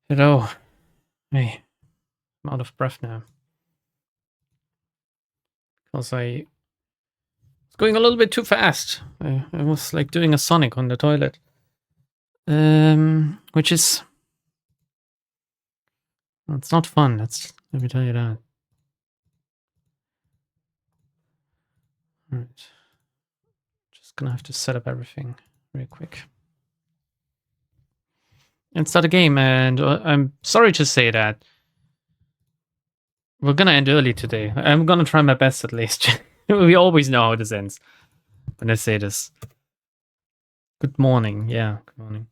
Hello. Hey, I'm out of breath now. Because I was going a little bit too fast. I was like doing a Sonic on the toilet. Which is... Well, it's not fun, let me tell you that. Alright. Just gonna have to set up everything real quick. And start a game, and I'm sorry to say that we're gonna end early today. I'm gonna try my best at least. We always know how this ends when I say this. Good morning. Yeah, good morning.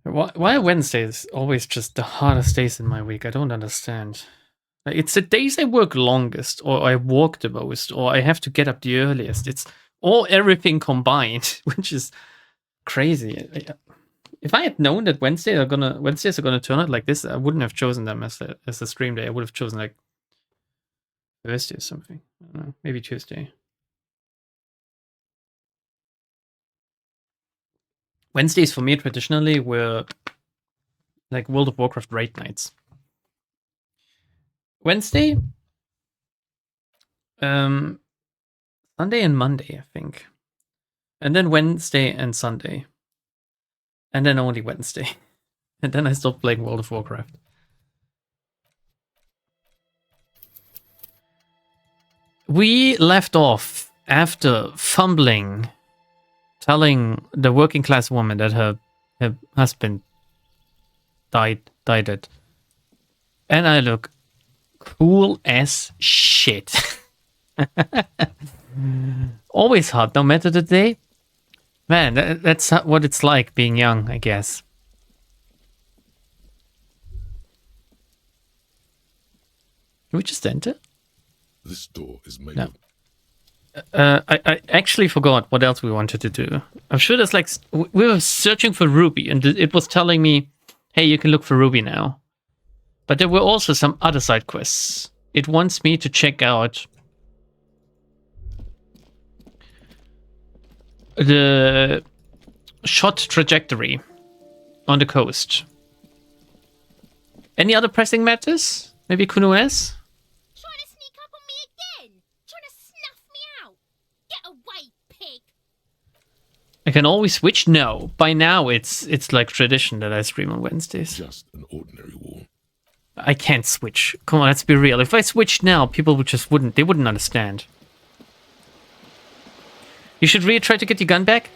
Why are Wednesdays always just the hardest days in my week? I don't understand. It's the days I work longest, or I walk the most, or I have to get up the earliest. It's all everything combined, which is crazy. If I had known that Wednesdays are gonna turn out like this, I wouldn't have chosen them as a stream day. I would have chosen like Thursday or something. I don't know, maybe Tuesday. Wednesdays for me traditionally were like World of Warcraft raid nights. Wednesday, Sunday and Monday, I think, and then Wednesday and Sunday, and then only Wednesday, and then I stopped playing World of Warcraft. We left off after fumbling, telling the working class woman that her husband died it, and I look cool as shit. Always hot, no matter the day. Man, that's what it's like being young, I guess. Can we just enter? This door is made. No. I actually forgot what else we wanted to do. I'm sure there's like... We were searching for Ruby, and it was telling me, hey, you can look for Ruby now. But there were also some other side quests. It wants me to check out the shot trajectory on the coast. Any other pressing matters? Maybe Kuno-S? Trying to sneak up on me again? Trying to snuff me out? Get away, pig! I can always switch? No. By now, it's like tradition that I stream on Wednesdays. Just an ordinary wall. I can't switch. Come on, let's be real. If I switch now, people wouldn't understand. You should really try to get your gun back?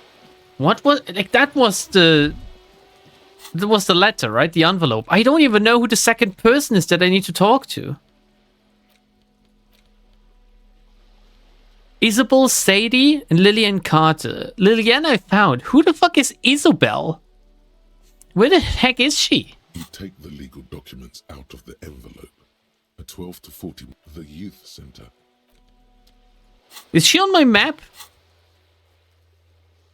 What was... Like, that was the letter, right? The envelope. I don't even know who the second person is that I need to talk to. Isabel, Sadie, and Lillian Carter. Lillian I found. Who the fuck is Isabel? Where the heck is she? You take the legal documents out of the envelope. A 12 to 40, the youth center. Is she on my map?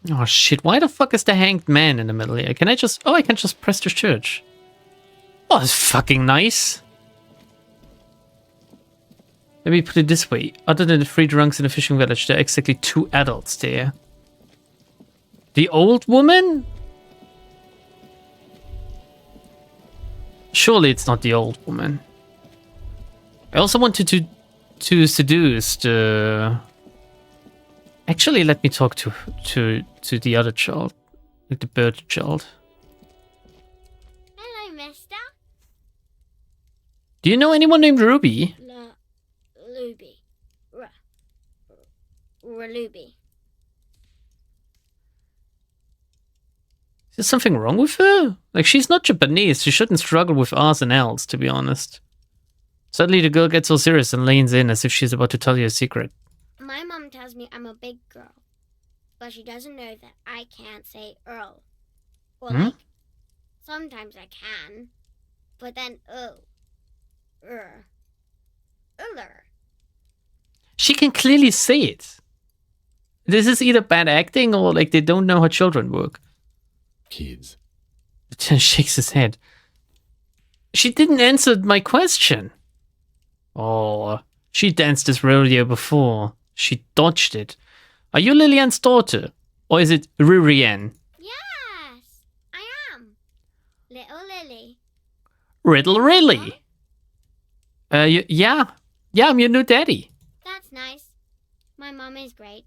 Oh shit, why the fuck is the hanged man in the middle here? Can I just... Oh, I can just press the church. Oh, that's fucking nice. Let me put it this way. Other than the 3 drunks in the fishing village, there are exactly 2 adults there. The old woman? Surely it's not the old woman. I also wanted to seduce the... Actually, let me talk to the other child. Like the bird child. Hello, mister. Do you know anyone named Ruby? Ruby. Ruby. Is there something wrong with her? Like, she's not Japanese. She shouldn't struggle with R's and L's, to be honest. Suddenly the girl gets all serious and leans in as if she's about to tell you a secret. My mum tells me I'm a big girl, but she doesn't know that I can't say Earl. Or like, sometimes I can, but then Uller. She can clearly say it. This is either bad acting or like they don't know how children work. Kids. Lieutenant shakes his head. She didn't answer my question. Oh, she danced this rodeo before. She dodged it. Are you Lillian's daughter? Or is it Rurian? Yeah, Riddle really. Yeah, I'm your new daddy. That's nice. My mom is great.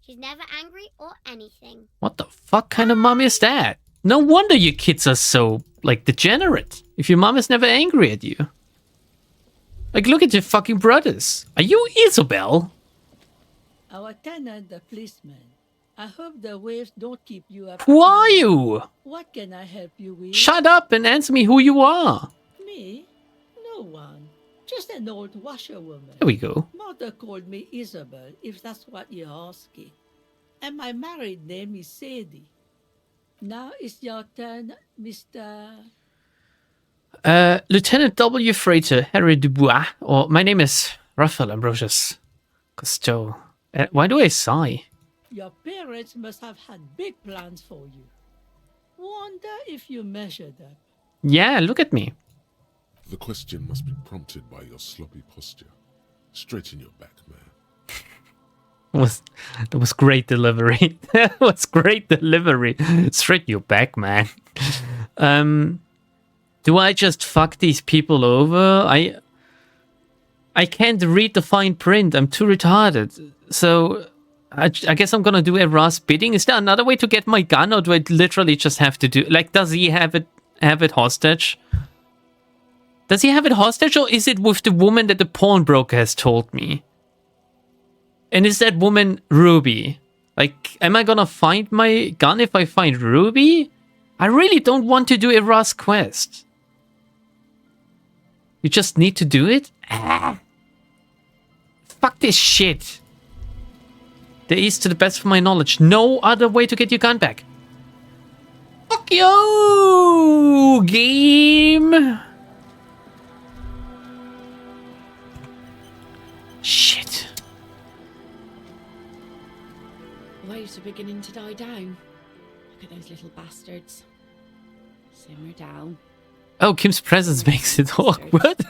She's never angry or anything. What the fuck kind of mom is that? No wonder your kids are so, like, degenerate. If your mom is never angry at you. Like, look at your fucking brothers. Are you Isabel? Our tenant, the policeman. I hope the waves don't keep you up. Who are you? What can I help you with? Shut up and answer me who you are. Me? No one. Just an old washerwoman. There we go. Mother called me Isabel, if that's what you're asking. And my married name is Sadie. Now it's your turn, Mr. Lieutenant W. Freighter Harry Dubois. Or my name is Raphael Ambrosius Cousteau. Why do I sigh? Your parents must have had big plans for you. Wonder if you measured up. Yeah, look at me. The question must be prompted by your sloppy posture. Straighten your back, man. That was great delivery. That was great delivery. Straighten your back, man. Do I just fuck these people over? I can't read the fine print. I'm too retarded. So I guess I'm gonna do Era's bidding. Is there another way to get my gun, or do I literally just have to do? Like, does he have it hostage? Does he have it hostage, or is it with the woman that the pawnbroker has told me? And is that woman Ruby? Like, am I gonna find my gun if I find Ruby? I really don't want to do Era's quest. You just need to do it? Ah. Fuck this shit. There is, to the best of my knowledge, no other way to get your gun back. Fuck you, game. Shit. The waves are beginning to die down. Look at those little bastards. Simmer down. Oh, Kim's presence makes it awkward.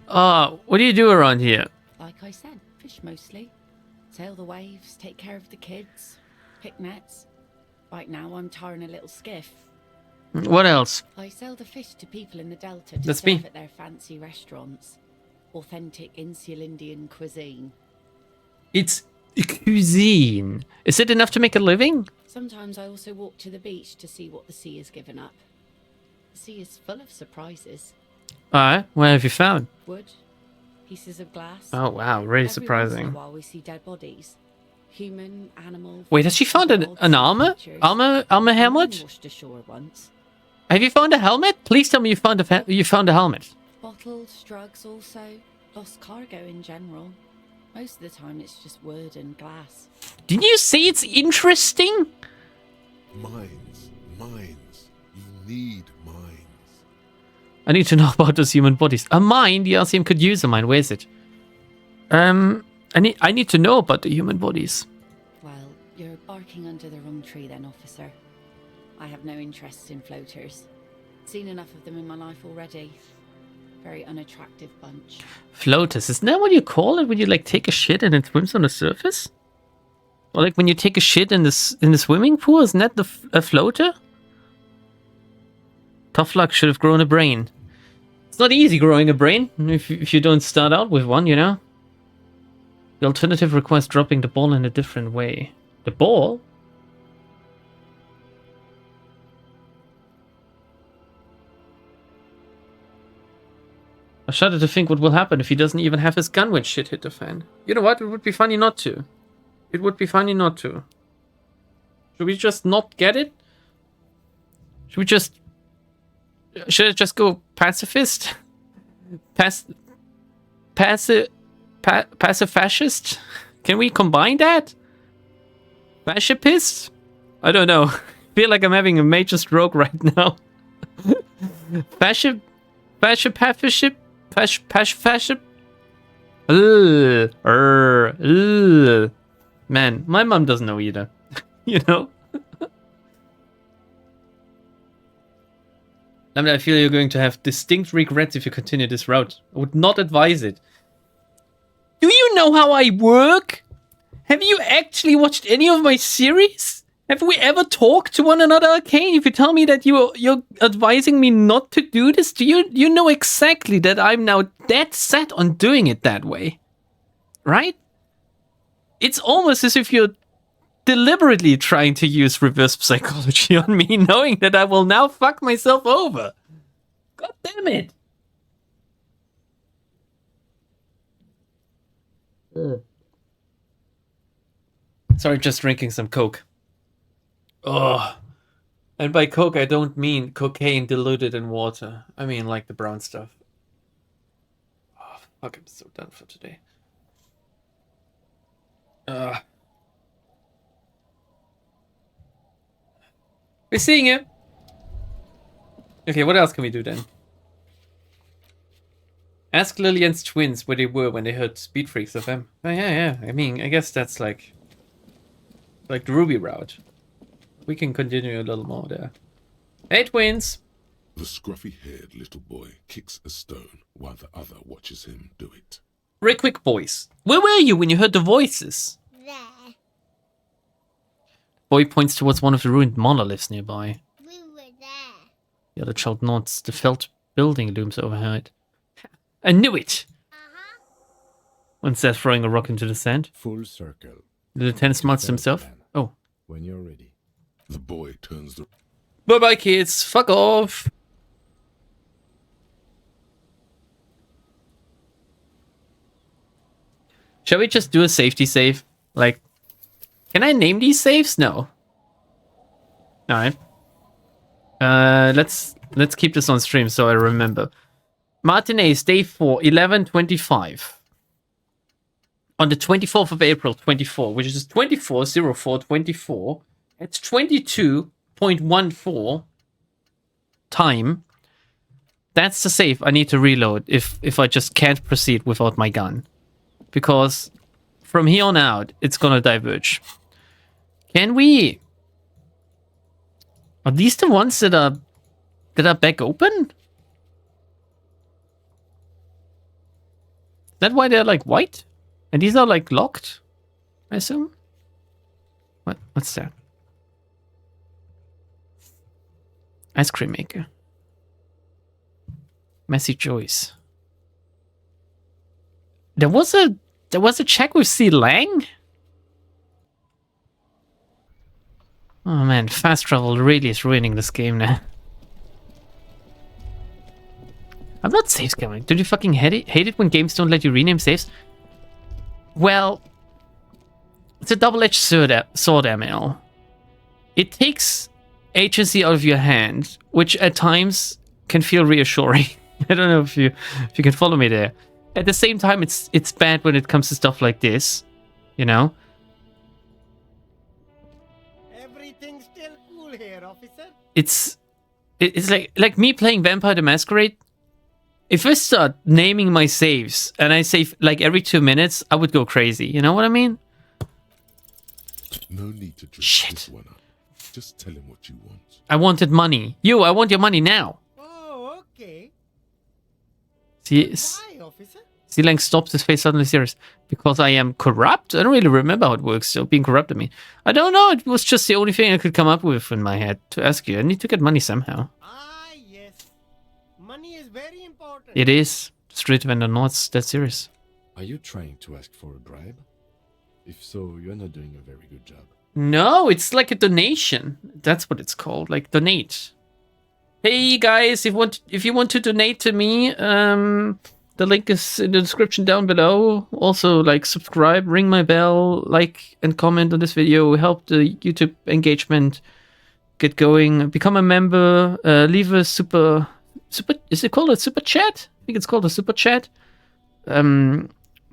What do you do around here? Like I said, fish mostly. Sail the waves, take care of the kids, pick nets. Right now I'm tarring a little skiff. What else? I sell the fish to people in the Delta to That's serve me. at their fancy restaurants. Authentic insular Indian cuisine. It's cuisine. Is it enough to make a living? Sometimes I also walk to the beach to see what the sea has given up. The sea is full of surprises. Alright, what have you found? Wood, pieces of glass. Oh wow, really Every surprising. once in a while we see dead bodies. Human, animal. Wait, has she found an armor? Armor helmet? Washed ashore once. Have you found a helmet? Please tell me you found a helmet. Bottles, drugs also. Lost cargo in general. Most of the time it's just wood and glass. Didn't you say it's interesting? Mines. You need mines. I need to know about those human bodies. A mine? The Elysium could use a mine. Where is it? I need to know about the human bodies. Well, you're barking under the wrong tree then, officer. I have no interest in floaters. Seen enough of them in my life already. Very unattractive bunch. Floaters, isn't that what you call it when you like take a shit and it swims on the surface? Or like when you take a shit in the swimming pool, isn't that a floater? Tough luck, should have grown a brain. It's not easy growing a brain if you don't start out with one, you know? The alternative requires dropping the ball in a different way. The ball? I shudder to think what will happen if he doesn't even have his gun when shit hit the fan. You know what? It would be funny not to. It would be funny not to. Should we just not get it? Should I just go pacifist? Passive fascist? Can we combine that? Fascipist? I don't know. I feel like I'm having a major stroke right now. Fascist? Man, my mom doesn't know either. You know? I feel you're going to have distinct regrets if you continue this route. I would not advise it. Do you know how I work? Have you actually watched any of my series? Have we ever talked to one another, Arcane? If you tell me that you're advising me not to do this, do you know exactly that I'm now dead set on doing it that way? Right? It's almost as if you're deliberately trying to use reverse psychology on me, knowing that I will now fuck myself over. God damn it. Sorry, just drinking some Coke. Oh. And by Coke, I don't mean cocaine diluted in water. I mean like the brown stuff. Oh, fuck, I'm so done for today. We're seeing it. Okay, what else can we do then? Ask Lillian's twins where they were when they heard Speed Freaks FM. Oh, yeah. I mean, I guess that's like the Ruby route. We can continue a little more there. Hey, twins! The scruffy-haired little boy kicks a stone while the other watches him do it. Very quick, boys. Where were you when you heard the voices? There. Boy points towards one of the ruined monoliths nearby. We were there. The other child nods. The felt building looms overhead. I knew it! One says, throwing a rock into the sand. Full circle. The lieutenant smarts to himself. Oh. When you're ready. The boy turns the... Bye-bye, kids. Fuck off. Shall we just do a safety save? Like, can I name these saves? No. Alright. Let's keep this on stream so I remember. Martinez, day 4, 11:25. On the 24th of April, 24, which is 24:04:24. It's 22.14 time. That's the save I need to reload if I just can't proceed without my gun. Because from here on out, it's gonna diverge. Can we... Are these the ones that are back open? Is that why they're like white? And these are like locked, I assume? What's that? Ice cream maker. Messy Joyce. There was a check with C. Lang? Oh man, fast travel really is ruining this game now. I'm not save scamming. Don't you fucking hate it when games don't let you rename saves? Well, it's a double-edged sword, ML. It takes agency out of your hand, which at times can feel reassuring. I don't know if you can follow me there. At the same time, it's bad when it comes to stuff like this, you know. Everything's still cool here, officer. It's like me playing Vampire the Masquerade. If I start naming my saves and I save like every 2 minutes, I would go crazy. You know what I mean? No need to dress Shit. this one up. Just tell him what you want. I wanted money. I want your money now. Oh, okay. See, Why, officer? Lang stops, his face suddenly serious. Because I am corrupt? I don't really remember how it works, so being corrupt, I mean. I don't know, it was just the only thing I could come up with in my head to ask you. I need to get money somehow. Ah, yes. Money is very important. It is. Street vendor nods, that's serious. Are you trying to ask for a bribe? If so, you're not doing a very good job. No, it's like a donation. That's what it's called, like donate. Hey guys, if you want to donate to me, the link is in the description down below. Also, like, subscribe, ring my bell, like and comment on this video. Help the YouTube engagement get going. Become a member. Leave a super. Is it called a super chat? I think it's called a super chat.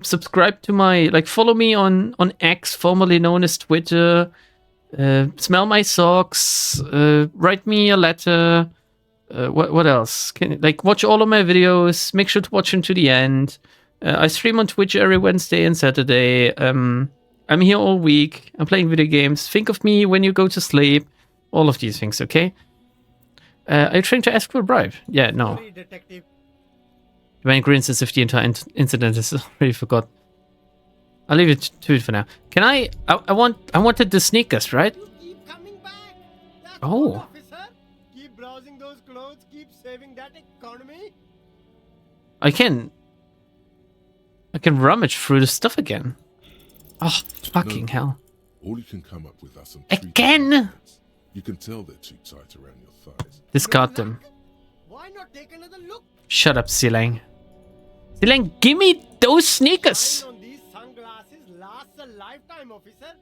Subscribe to my, follow me on X, formerly known as Twitter. Smell my socks. Write me a letter. What else? Watch all of my videos. Make sure to watch them to the end. I stream on Twitch every Wednesday and Saturday. I'm here all week. I'm playing video games. Think of me when you go to sleep. All of these things, okay? Are you trying to ask for a bribe? Yeah, no. Sorry, detective. Dwayne grins as if the entire incident is already forgotten. I'll leave it to it for now. Can I wanted the sneakers, right? You keep coming Oh. Officer. Keep browsing those clothes. Keep saving that economy. I can rummage through the stuff again. Oh, fucking No. hell. All you can come up with are some Again? treaty pants. You can tell they're too tight around your thighs. Discard No them. luck? Why not take another look? Shut up, Silang. Silang, give me those sneakers! Mine on these sunglasses lasts a lifetime, officer.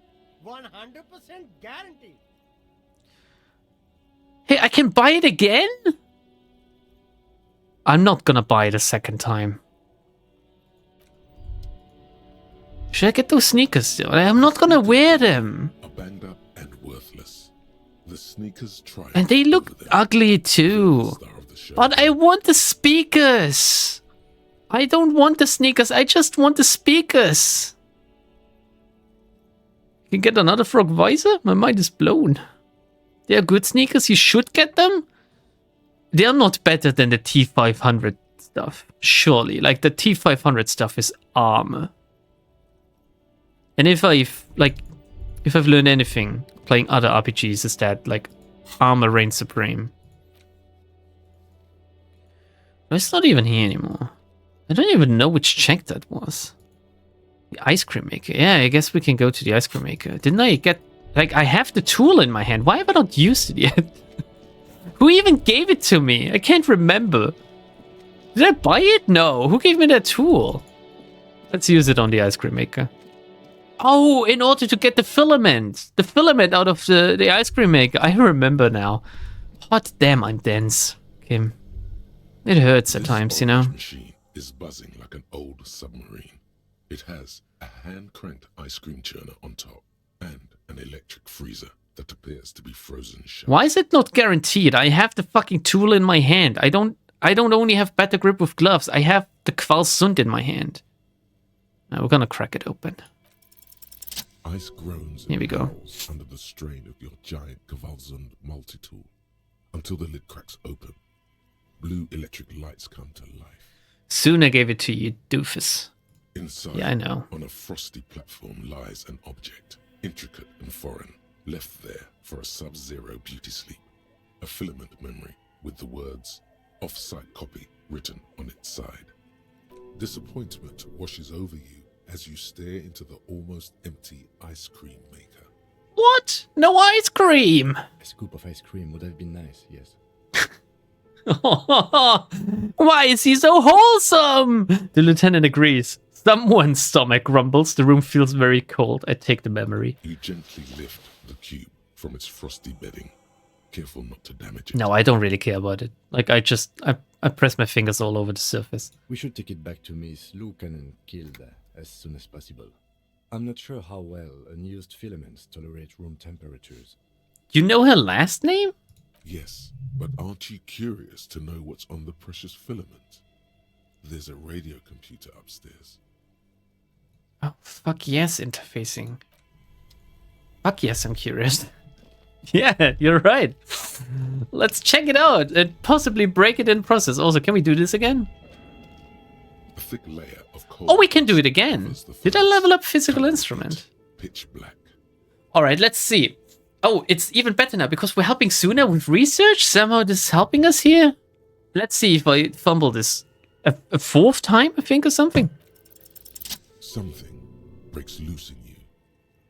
100% guarantee. Hey, I can buy it again? I'm not gonna buy it a second time. Should I get those sneakers still? I'm not gonna wear them. Are banged up and worthless. The sneakers triumph And they over look them. ugly The too. star of the show. But I want the speakers. I don't want the sneakers. I just want the speakers. You can get another frog visor? My mind is blown. They are good sneakers. You should get them. They are not better than the T500 stuff. Surely. Like the T500 stuff is armor. And if I've learned anything playing other RPGs is that like armor reigns supreme. No, it's not even here anymore. I don't even know which check that was. The ice cream maker. Yeah, I guess we can go to the ice cream maker. Didn't I get... Like, I have the tool in my hand. Why have I not used it yet? Who even gave it to me? I can't remember. Did I buy it? No. Who gave me that tool? Let's use it on the ice cream maker. Oh, in order to get the filament. The filament out of the ice cream maker. I remember now. Hot damn, I'm dense, Kim. It hurts at This times, you know. orange machine is buzzing like an old submarine. It has a hand-cranked ice cream churner on top and an electric freezer that appears to be frozen shut. Why is it not guaranteed? I have the fucking tool in my hand. I don't only have better grip with gloves. I have the Kvalsund in my hand. Now we're gonna crack it open. Ice groans Here we and go. howls under the strain of your giant Kvalsund multi-tool until the lid cracks open. Blue electric lights come to life. Soon I gave it to you, doofus. Inside, Yeah, I know. on a frosty platform lies an object, intricate and foreign, left there for a sub-zero beauty sleep. A filament memory with the words, off-site copy, written on its side. Disappointment washes over you as you stare into the almost empty ice cream maker. What? No ice cream! A scoop of ice cream would have been nice, yes. Why is he so wholesome? The lieutenant agrees. Someone's stomach rumbles. The room feels very cold. I take the memory. You gently lift the cube from its frosty bedding, careful not to damage it. No, I don't really care about it. Like, I press my fingers all over the surface. We should take it back to Miss Lucan killed as soon as possible. I'm not sure how well unused filaments tolerate room temperatures. You know her last name? Yes, but aren't you curious to know what's on the precious filament? There's a radio computer upstairs. Oh, fuck yes, interfacing. Fuck yes, I'm curious. Yeah, you're right. Let's check it out and possibly break it in process. Also, can we do this again? A thick layer of coal. Oh, we can do it again. covers the Did I filament, level up physical coloring instrument? it Pitch black. All right, let's see. Oh, it's even better now because we're helping Suna with research. Somehow this is helping us here. Let's see if I fumble this a fourth time, I think, or something. Something breaks loose in you.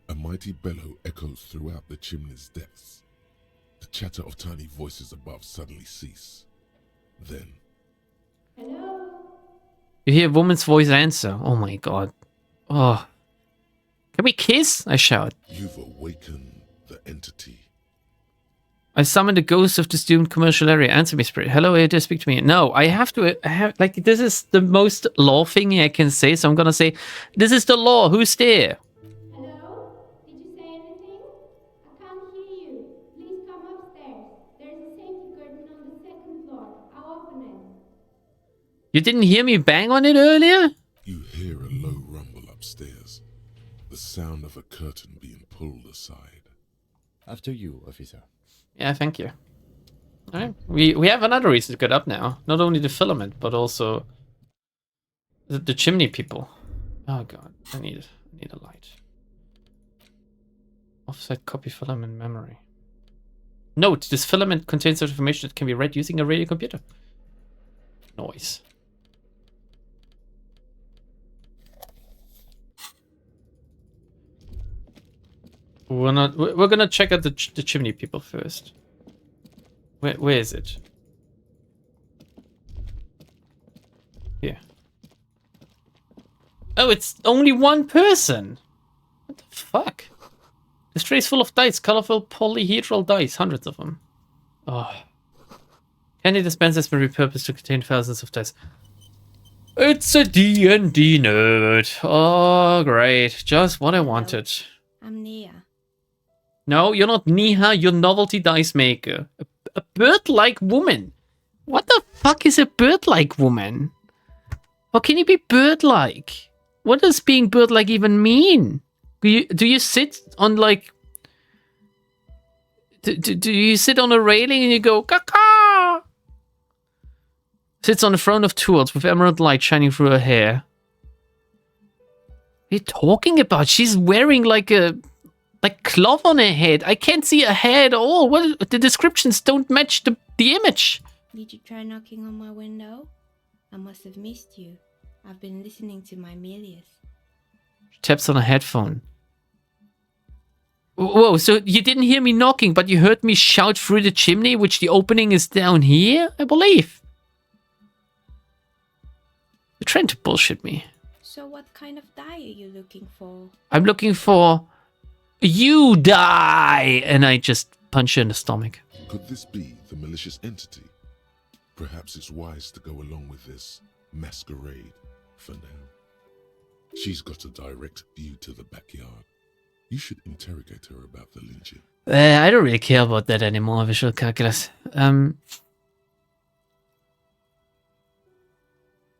A mighty bellow echoes throughout the chimney's depths. The chatter of tiny voices above suddenly cease. Then, You hear a woman's voice answer. Oh my god. Oh. Can we kiss? I shout. you've awakened the entity. I summon the ghost of this doomed commercial area. Answer me, spirit. Hello, here to speak to me. No, I have, like, this is the most law thing I can say, so I'm gonna say, this is the law. Who's there? Hello? Did you say anything? I can't hear you. Please come upstairs. There's a safety curtain on the second floor. I'll open it. You didn't hear me bang on it earlier? You hear a low rumble upstairs. The sound of a curtain being pulled aside. After you, officer. Yeah, thank you. Alright. We have another reason to get up now. Not only the filament, but also the chimney people. Oh god, I need a light. Offset copy filament memory. Note, this filament contains information that can be read using a radio computer. Noise. We're gonna check out the chimney people first. Where is it? Here. Oh, it's only one person. What the fuck? This tray is full of dice, colorful polyhedral dice, hundreds of them. Oh. Candy dispenser has been repurposed to contain thousands of dice. It's a D&D nerd. Oh, great. Just what I wanted. I'm Nia. No, you're not Niha, you're Novelty Dice Maker. A bird-like woman. What the fuck is a bird-like woman? How can you be bird-like? What does being bird-like even mean? Do you sit on like... Do you sit on a railing and you go, caca? Sits on the throne of tools with emerald light shining through her hair. What are you talking about? She's wearing like a... like cloth on her head. I can't see her hair at all. What? The descriptions don't match the image. Did you try knocking on my window? I must have missed you. I've been listening to my Melius. She taps on a headphone. Whoa, so you didn't hear me knocking, but you heard me shout through the chimney, which the opening is down here, I believe. You're trying to bullshit me. So what kind of die are you looking for? I'm looking for... You die! And I just punch her in the stomach. Could this be the malicious entity? Perhaps it's wise to go along with this masquerade for now. She's got a direct view to the backyard. You should interrogate her about the lynching. I don't really care about that anymore, visual calculus.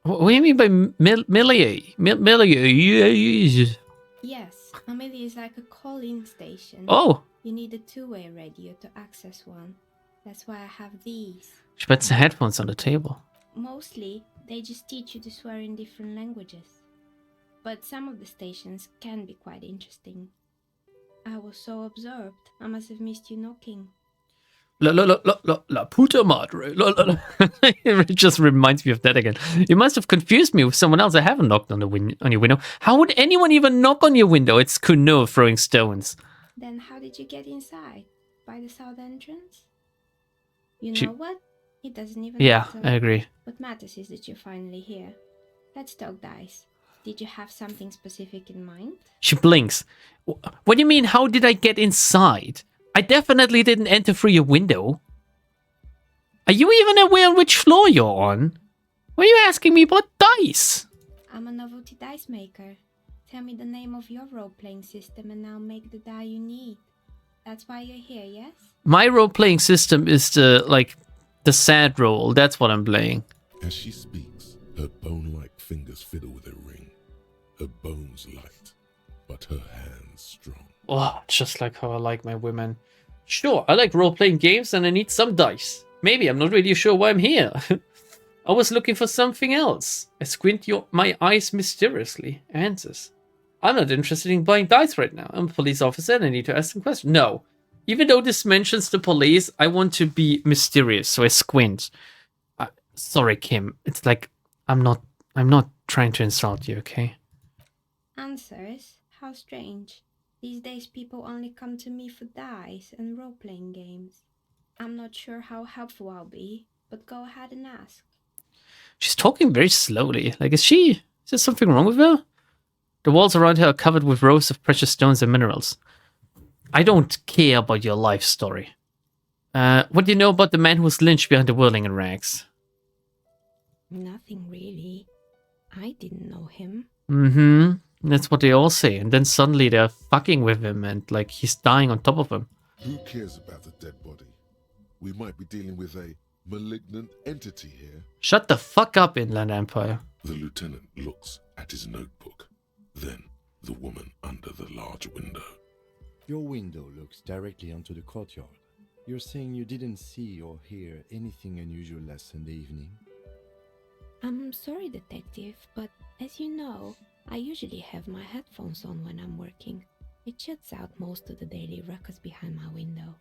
What do you mean by milieu? Yes, Amelia is like a call-in station. Oh! You need a two-way radio to access one. That's why I have these. She puts the headphones on the table. Mostly, they just teach you to swear in different languages. But some of the stations can be quite interesting. I was so absorbed, I must have missed you knocking. La puta madre. It just reminds me of that again. You must have confused me with someone else. I haven't knocked on your window. How would anyone even knock on your window? It's Kuno throwing stones. Then how did you get inside? By the south entrance? You know what? It doesn't even matter. I agree. What matters is that you're finally here. Let's talk dice. Did you have something specific in mind? She blinks. What do you mean, how did I get inside? I definitely didn't enter through your window. Are you even aware on which floor you're on? Why are you asking me about dice? I'm a novelty dice maker. Tell me the name of your role-playing system and I'll make the die you need. That's why you're here, yes? My role-playing system is the sad roll. That's what I'm playing. As she speaks, her bone-like fingers fiddle with her ring. Her bones light, but her hands strong. Oh, just like how I like my women. Sure, I like role-playing games and I need some dice. Maybe, I'm not really sure why I'm here. I was looking for something else. I squint my eyes mysteriously. Answers. I'm not interested in buying dice right now. I'm a police officer and I need to ask some questions. No. Even though this mentions the police, I want to be mysterious, so I squint. Sorry, Kim. It's like, I'm not trying to insult you, okay? Answers? How strange. These days people only come to me for dice and role-playing games. I'm not sure how helpful I'll be, but go ahead and ask. She's talking very slowly. Like, is there something wrong with her? The walls around her are covered with rows of precious stones and minerals. I don't care about your life story. What do you know about the man who was lynched behind the whirling in rags? Nothing really. I didn't know him. Mm-hmm. That's what they all say. And then suddenly they're fucking with him and like he's dying on top of him. Who cares about the dead body? We might be dealing with a malignant entity here. Shut the fuck up, Inland Empire. The lieutenant looks at his notebook. Then the woman under the large window. Your window looks directly onto the courtyard. You're saying you didn't see or hear anything unusual last Sunday evening? I'm sorry, detective, but as you know, I usually have my headphones on when I'm working. It shuts out most of the daily ruckus behind my window.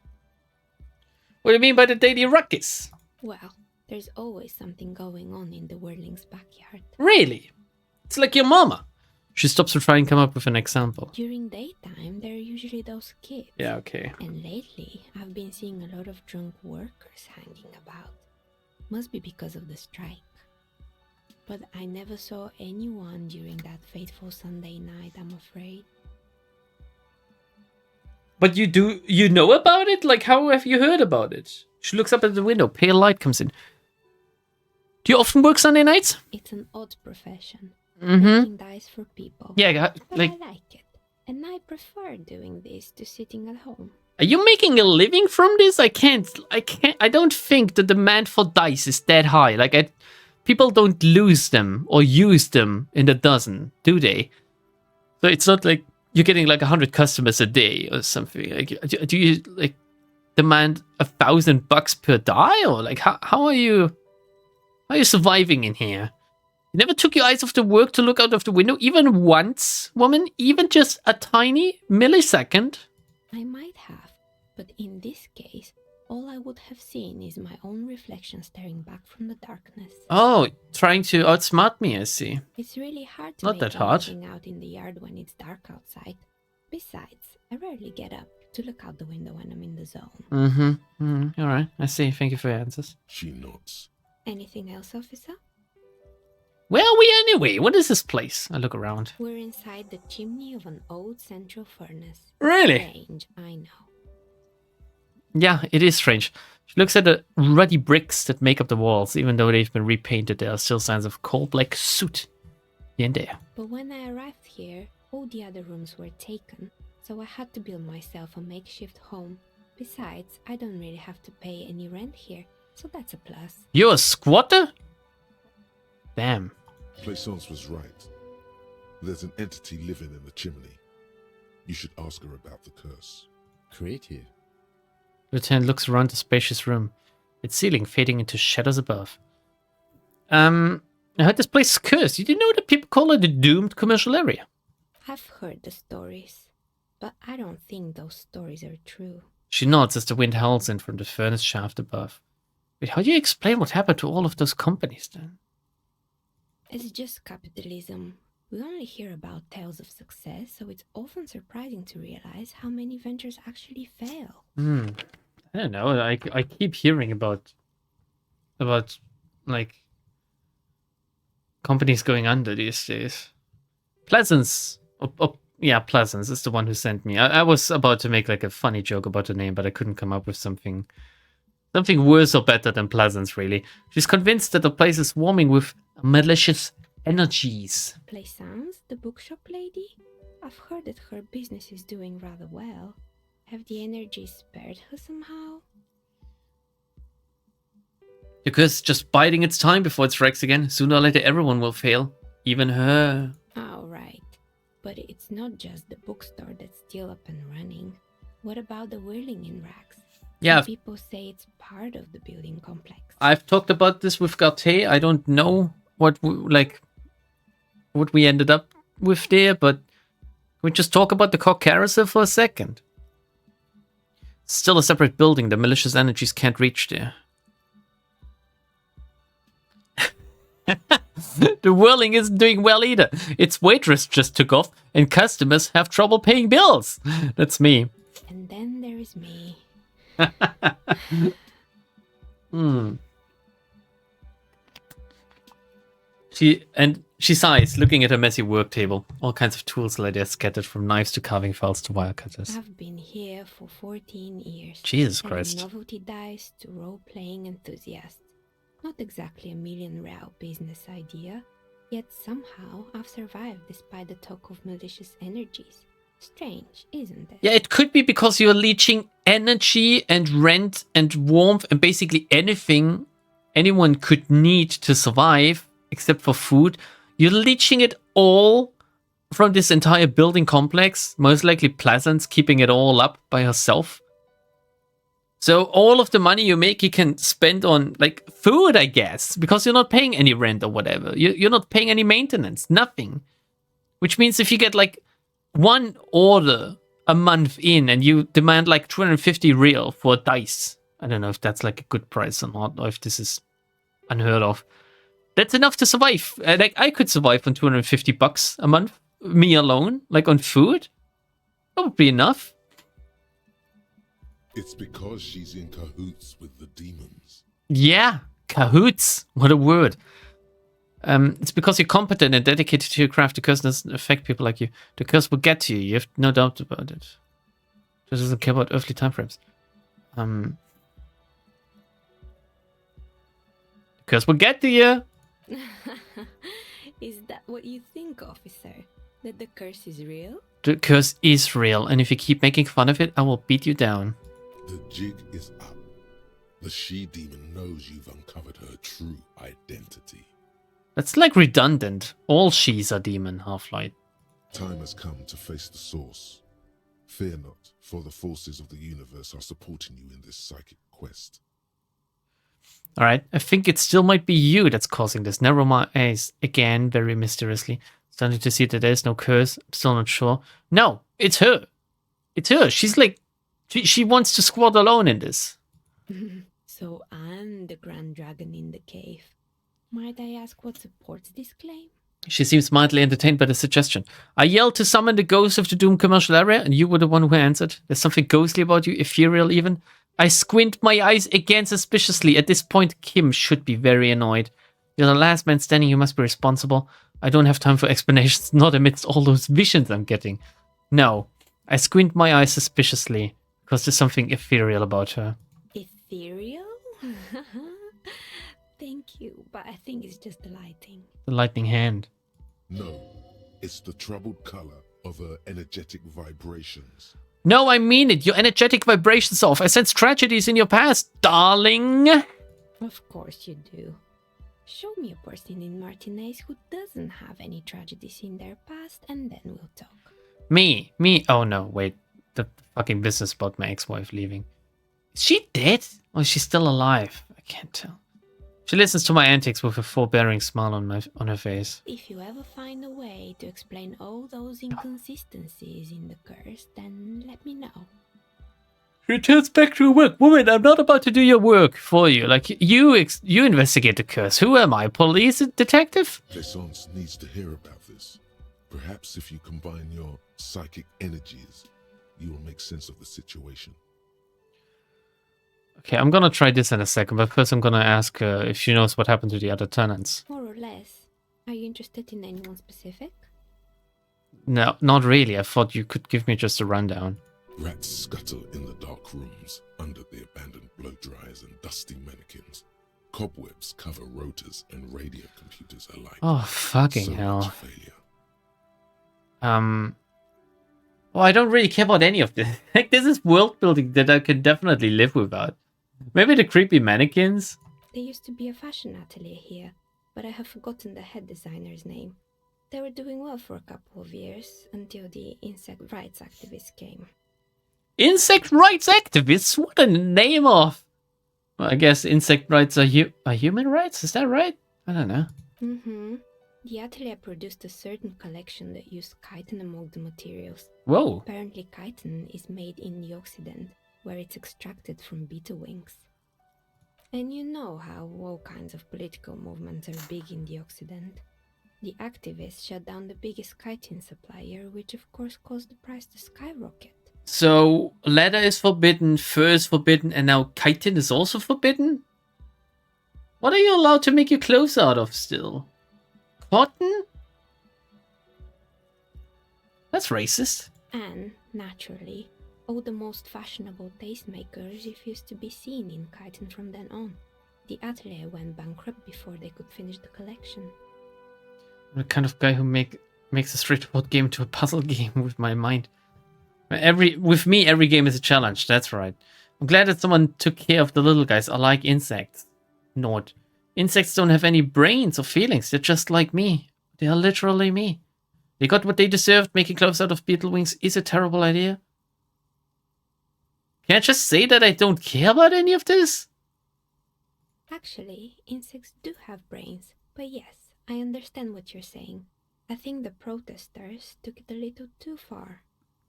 What do you mean by the daily ruckus? Well, there's always something going on in the Whirling's backyard. Really? It's like your mama. She stops to try and come up with an example. During daytime, there are usually those kids. Yeah, okay. And lately, I've been seeing a lot of drunk workers hanging about. Must be because of the strike. But I never saw anyone during that fateful Sunday night, I'm afraid. But you know about it? Like, how have you heard about it? She looks up at the window. Pale light comes in. Do you often work Sunday nights? It's an odd profession. Mm-hmm. Making dice for people. Yeah, but like... I like it. And I prefer doing this to sitting at home. Are you making a living from this? I don't think the demand for dice is that high. Like, people don't lose them or use them in a dozen, do they? So it's not like you're getting like 100 customers a day or something. Like, do you like demand $1,000 per die, or like how are you surviving in here? You never took your eyes off the work to look out of the window, even once, woman, even just a tiny millisecond. I might have, but in this case, all I would have seen is my own reflection staring back from the darkness. Oh, trying to outsmart me, I see. It's really hard to Not make that hard. anything out in the yard when it's dark outside. Besides, I rarely get up to look out the window when I'm in the zone. All right, I see. Thank you for your answers. She nods. Anything else, officer? Where are we anyway? What is this place? I look around. We're inside the chimney of an old central furnace. Really? Strange, I know. Yeah, it is strange. She looks at the ruddy bricks that make up the walls. Even though they've been repainted, there are still signs of coal black soot here and there. But when I arrived here, all the other rooms were taken, so I had to build myself a makeshift home. Besides, I don't really have to pay any rent here, so that's a plus. You're a squatter? Damn. Plaisance was right. There's an entity living in the chimney. You should ask her about the curse. Creative. Lieutenant looks around the spacious room, its ceiling fading into shadows above. I heard this place is cursed. You didn't know that people call it a doomed commercial area? I've heard the stories, but I don't think those stories are true. She nods as the wind howls in from the furnace shaft above. Wait, how do you explain what happened to all of those companies then? It's just capitalism. We only hear about tales of success, so it's often surprising to realize how many ventures actually fail. I don't know. I keep hearing about like companies going under these days. Pleasance, Pleasance is the one who sent me. I was about to make like a funny joke about the name, but I couldn't come up with something worse or better than Pleasance. Really, she's convinced that the place is swarming with malicious energies. Plaisance, the bookshop lady? I've heard that her business is doing rather well. Have the energies spared her somehow? The curse is just biding its time before it strikes again. Sooner or later, everyone will fail. Even her. Oh, right. But it's not just the bookstore that's still up and running. What about the whirling in rags? Yeah. Some people say it's part of the building complex. I've talked about this with Garte. I don't know what we ended up with there, but we just talk about the cock carousel for a second. Still a separate building. The malicious energies can't reach there. The whirling isn't doing well either. Its waitress just took off, and customers have trouble paying bills. That's me. And then there is me. She sighs, looking at her messy work table. All kinds of tools lie there, scattered from knives to carving files to wire cutters. I've been here for 14 years. Jesus From Christ. novelty dice to role-playing enthusiast. Not exactly a million-real business idea, yet somehow I've survived despite the talk of malicious energies. Strange, isn't it? Yeah, it could be because you're leeching energy and rent and warmth and basically anything anyone could need to survive, except for food. You're leeching it all from this entire building complex, most likely Pleasance keeping it all up by herself. So all of the money you make, you can spend on like food, I guess, because you're not paying any rent or whatever. You're not paying any maintenance, nothing. Which means if you get like one order a month in and you demand like 250 real for dice, I don't know if that's like a good price or not, or if this is unheard of. That's enough to survive. Like, I could survive on $250 a month, me alone, like on food. That would be enough. It's because she's in cahoots with the demons. Yeah, cahoots. What a word. It's because you're competent and dedicated to your craft. The curse doesn't affect people like you. The curse will get to you. You have no doubt about it. It doesn't care about earthly timeframes. The curse will get to you. Is that what you think, officer? That the curse is real? The curse is real, and if you keep making fun of it, I will beat you down. The jig is up. The she-demon knows you've uncovered her true identity. That's like redundant. All she's a demon, Half-Light. Time has come to face the source. Fear not, for the forces of the universe are supporting you in this psychic quest. Alright, I think it still might be you that's causing this. Narrow my eyes again, very mysteriously. Starting to see that there's no curse. I'm still not sure. No, it's her. It's her. She's like, she wants to squat alone in this. So I'm the Grand Dragon in the cave. Might I ask what supports this claim? She seems mildly entertained by the suggestion. I yelled to summon the ghost of the Doom commercial area, and you were the one who answered. There's something ghostly about you, ethereal even. I squint my eyes again suspiciously. At this point, Kim should be very annoyed. You're the last man standing, you must be responsible. I don't have time for explanations, not amidst all those visions I'm getting. No, I squint my eyes suspiciously, because there's something ethereal about her. Ethereal? Thank you, but I think it's just the lighting. The lightning hand. No, it's the troubled color of her energetic vibrations. No, I mean it. Your energetic vibrations off. I sense tragedies in your past, darling. Of course you do. Show me a person in Martinez who doesn't have any tragedies in their past, and then we'll talk. Me. Oh no, wait. The fucking business about my ex-wife leaving. Is she dead? Or is she still alive? I can't tell. She listens to my antics with a forbearing smile on her face. If you ever find a way to explain all those inconsistencies in the curse, then let me know. Returns back to her work. Woman, I'm not about to do your work for you. Like, you investigate the curse. Who am I? Police detective? Plaisance needs to hear about this. Perhaps if you combine your psychic energies, you will make sense of the situation. Okay, I'm gonna try this in a second, but first I'm gonna ask if she knows what happened to the other tenants. More or less. Are you interested in anyone specific? No, not really. I thought you could give me just a rundown. Rats scuttle in the dark rooms, under the abandoned blow dryers and dusty mannequins. Cobwebs cover rotors and radio computers alike. Oh, fucking So hell. much failure. Well, I don't really care about any of this. Like, this is world building that I can definitely live without. Maybe the creepy mannequins? There used to be a fashion atelier here, but I have forgotten the head designer's name. They were doing well for a couple of years, until the insect rights activists came. Insect rights activists? What a name of... Well, I guess insect rights are human rights? Is that right? I don't know. Mm-hmm. The atelier produced a certain collection that used chitin among the materials. Whoa. Apparently chitin is made in the Occident, where it's extracted from beetle wings. And you know how all kinds of political movements are big in the Occident. The activists shut down the biggest chitin supplier, which of course caused the price to skyrocket. So, leather is forbidden, fur is forbidden, and now chitin is also forbidden? What are you allowed to make your clothes out of still? Cotton? That's racist. And, naturally, all the most fashionable tastemakers refused to be seen in chitin from then on. The atelier went bankrupt before they could finish the collection. I'm the kind of guy who makes a straightforward game to a puzzle game with my mind. With me, every game is a challenge. That's right. I'm glad that someone took care of the little guys. I like insects. Not. Insects don't have any brains or feelings. They're just like me. They are literally me. They got what they deserved. Making clothes out of beetle wings is a terrible idea. Can I just say that I don't care about any of this? Actually, insects do have brains. But yes, I understand what you're saying. I think the protesters took it a little too far.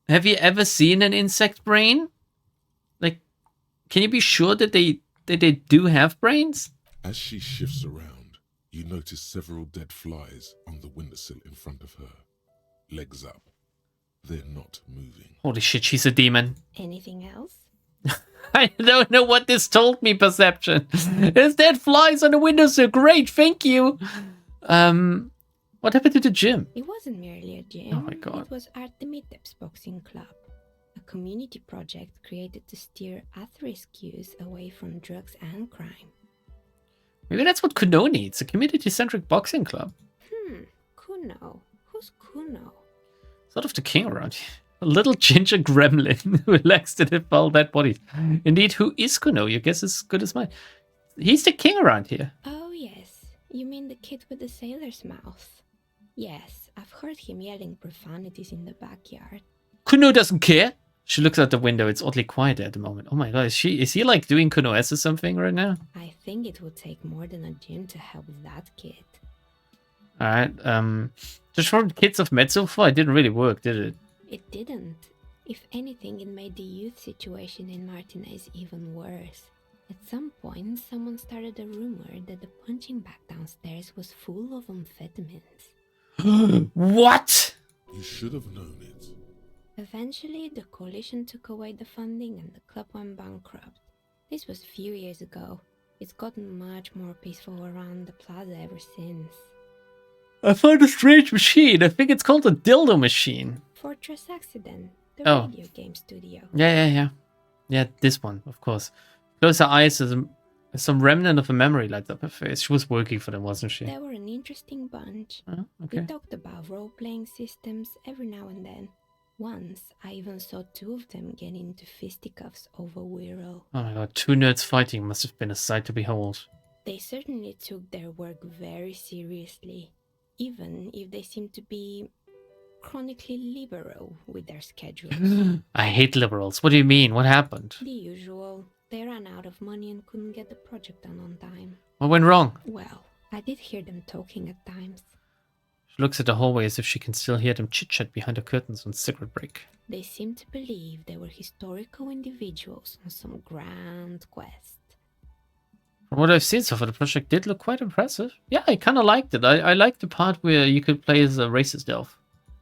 Have you ever seen an insect brain? Like, can you be sure that they do have brains? As she shifts around, you notice several dead flies on the windowsill in front of her. Legs up. They're not moving. Holy shit, she's a demon. Anything else? I don't know what this told me, Perception. There's dead flies on the windowsill. Great, thank you. What happened to the gym? It wasn't merely a gym. Oh my god. It was Artemidep's boxing club, a community project created to steer at-risk youth away from drugs and crime. Maybe that's what Kuno needs, a community-centric boxing club. Kuno. Who's Kuno? Sort of the king around here. A little ginger gremlin who likes to defile dead bodies. Indeed, who is Kuno? Your guess is as good as mine. He's the king around here. Oh yes, you mean the kid with the sailor's mouth. Yes, I've heard him yelling profanities in the backyard. Kuno doesn't care. She looks out the window. It's oddly quiet at the moment. Oh my god, is he like doing Kuno S or something right now? I think it would take more than a gym to help that kid. Alright, just from Kids of Met so far, it didn't really work, did it? It didn't. If anything, it made the youth situation in Martinez even worse. At some point, someone started a rumor that the punching bag downstairs was full of amphetamines. What? You should have known it. Eventually, the coalition took away the funding and the club went bankrupt. This was a few years ago. It's gotten much more peaceful around the plaza ever since. I found a strange machine. I think it's called a dildo machine. Fortress Accident, the Oh. radio game studio. Yeah. Yeah, this one, of course. Close her eyes as some remnant of a memory lights up her face. She was working for them, wasn't she? They were an interesting bunch. Oh, We okay. talked about role-playing systems every now and then. Once, I even saw two of them get into fisticuffs over Wirral. Oh my god, two nerds fighting must have been a sight to behold. They certainly took their work very seriously, even if they seemed to be chronically liberal with their schedules. I hate liberals. What do you mean? What happened? The usual. They ran out of money and couldn't get the project done on time. What went wrong? Well, I did hear them talking at times. She looks at the hallway as if she can still hear them chit-chat behind the curtains on cigarette break. They seemed to believe they were historical individuals on some grand quest. From what I've seen so far, the project did look quite impressive. Yeah, I kind of liked it. I liked the part where you could play as a racist elf.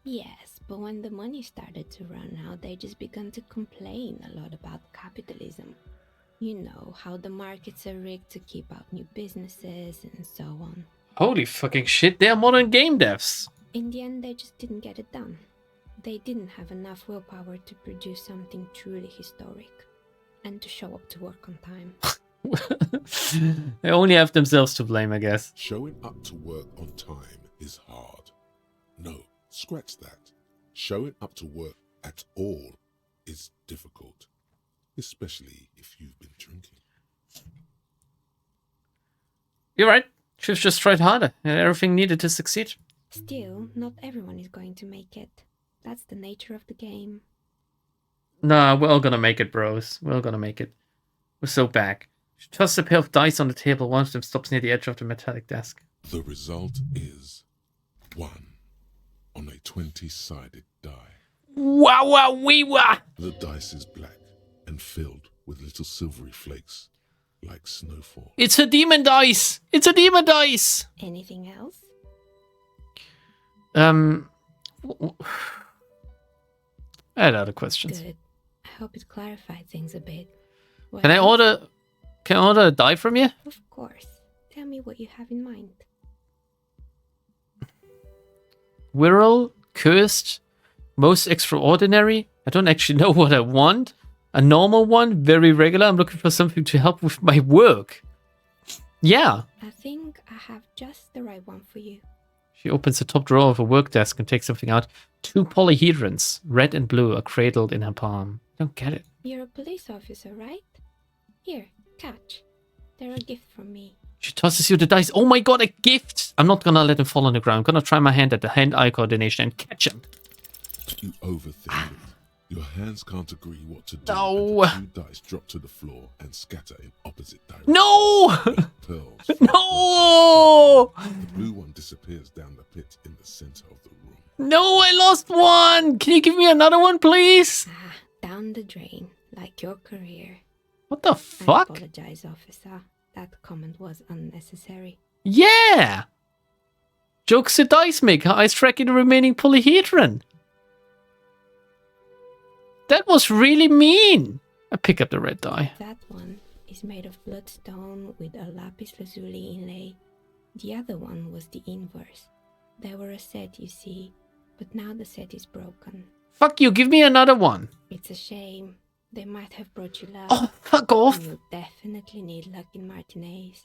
Yes, but when the money started to run out, they just began to complain a lot about capitalism. You know, how the markets are rigged to keep out new businesses and so on. Holy fucking shit, they're modern game devs. In the end, they just didn't get it done. They didn't have enough willpower to produce something truly historic. And to show up to work on time. They only have themselves to blame, I guess. Showing up to work on time is hard. No, scratch that. Showing up to work at all is difficult. Especially if you've been drinking. You're right. Should've just tried harder. And everything needed to succeed. Still, not everyone is going to make it. That's the nature of the game. Nah, we're all gonna make it, bros. We're all gonna make it. We're so back. She tosses a pair of dice on the table. One of them stops near the edge of the metallic desk. The result is 1 on a 20-sided die. Wow, wow, wee, wah! The dice is black and filled with little silvery flakes, like snowfall. It's a demon dice! It's a demon dice! Anything else? I had other questions. Good. I hope it clarified things a bit. Well, Can I order a die from you? Of course. Tell me what you have in mind. Wirral, cursed, most extraordinary. I don't actually know what I want. A normal one, very regular. I'm looking for something to help with my work. Yeah. I think I have just the right one for you. She opens the top drawer of her work desk and takes something out. 2 polyhedrons, red and blue, are cradled in her palm. I don't get it. You're a police officer, right? Here, catch. They're a gift from me. She tosses you the dice. Oh my god, a gift! I'm not gonna let him fall on the ground. I'm gonna try my hand at the hand-eye coordination and catch him. You overthink it. Your hands can't agree what to do. No. And the 2 dice drop to the floor and scatter in opposite directions. No! Like pearls. No! The blue one disappears down the pit in the center of the room. No, I lost one! Can you give me another one, please? Down the drain, like your career. What the I fuck? apologize, officer. That comment was unnecessary. Yeah! Jokes to dice maker, ice tracking the remaining polyhedron. That was really mean. I pick up the red die. That one is made of bloodstone with a lapis lazuli inlay. The other one was the inverse. They were a set, you see, but now the set is broken. Fuck you, give me another one. It's a shame. They might have brought you luck. Oh, fuck off. And you'll definitely need luck in Martinez.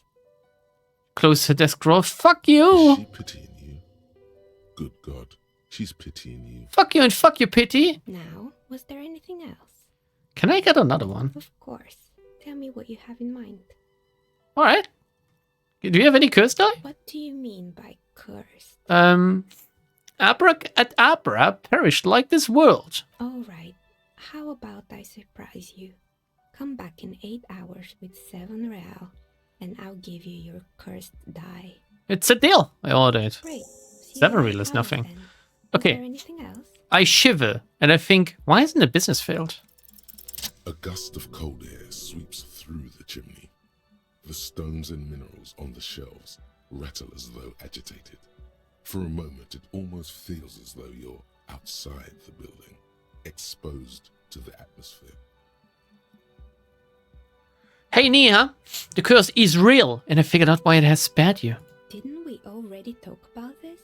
Close her desk drawer. Fuck Is you. she pitying you? Good God, she's pitying you. Fuck you and fuck your pity. Now, was there anything else? Can I get another one? Of course. Tell me what you have in mind. Alright. Do you have any curse die? What do you mean by cursed? Abracadabra perished like this world. All right. How about I surprise you? Come back in 8 hours with 7 real, and I'll give you your cursed die. It's a deal. I ordered. Great. See you 7 in real is 8 hours nothing. then. Okay. Is there anything else? I shiver and I think, why hasn't the business failed? A gust of cold air sweeps through the chimney. The stones and minerals on the shelves rattle as though agitated. For a moment, it almost feels as though you're outside the building, exposed to the atmosphere. Hey Nia, the curse is real and I figured out why it has spared you. Didn't we already talk about this?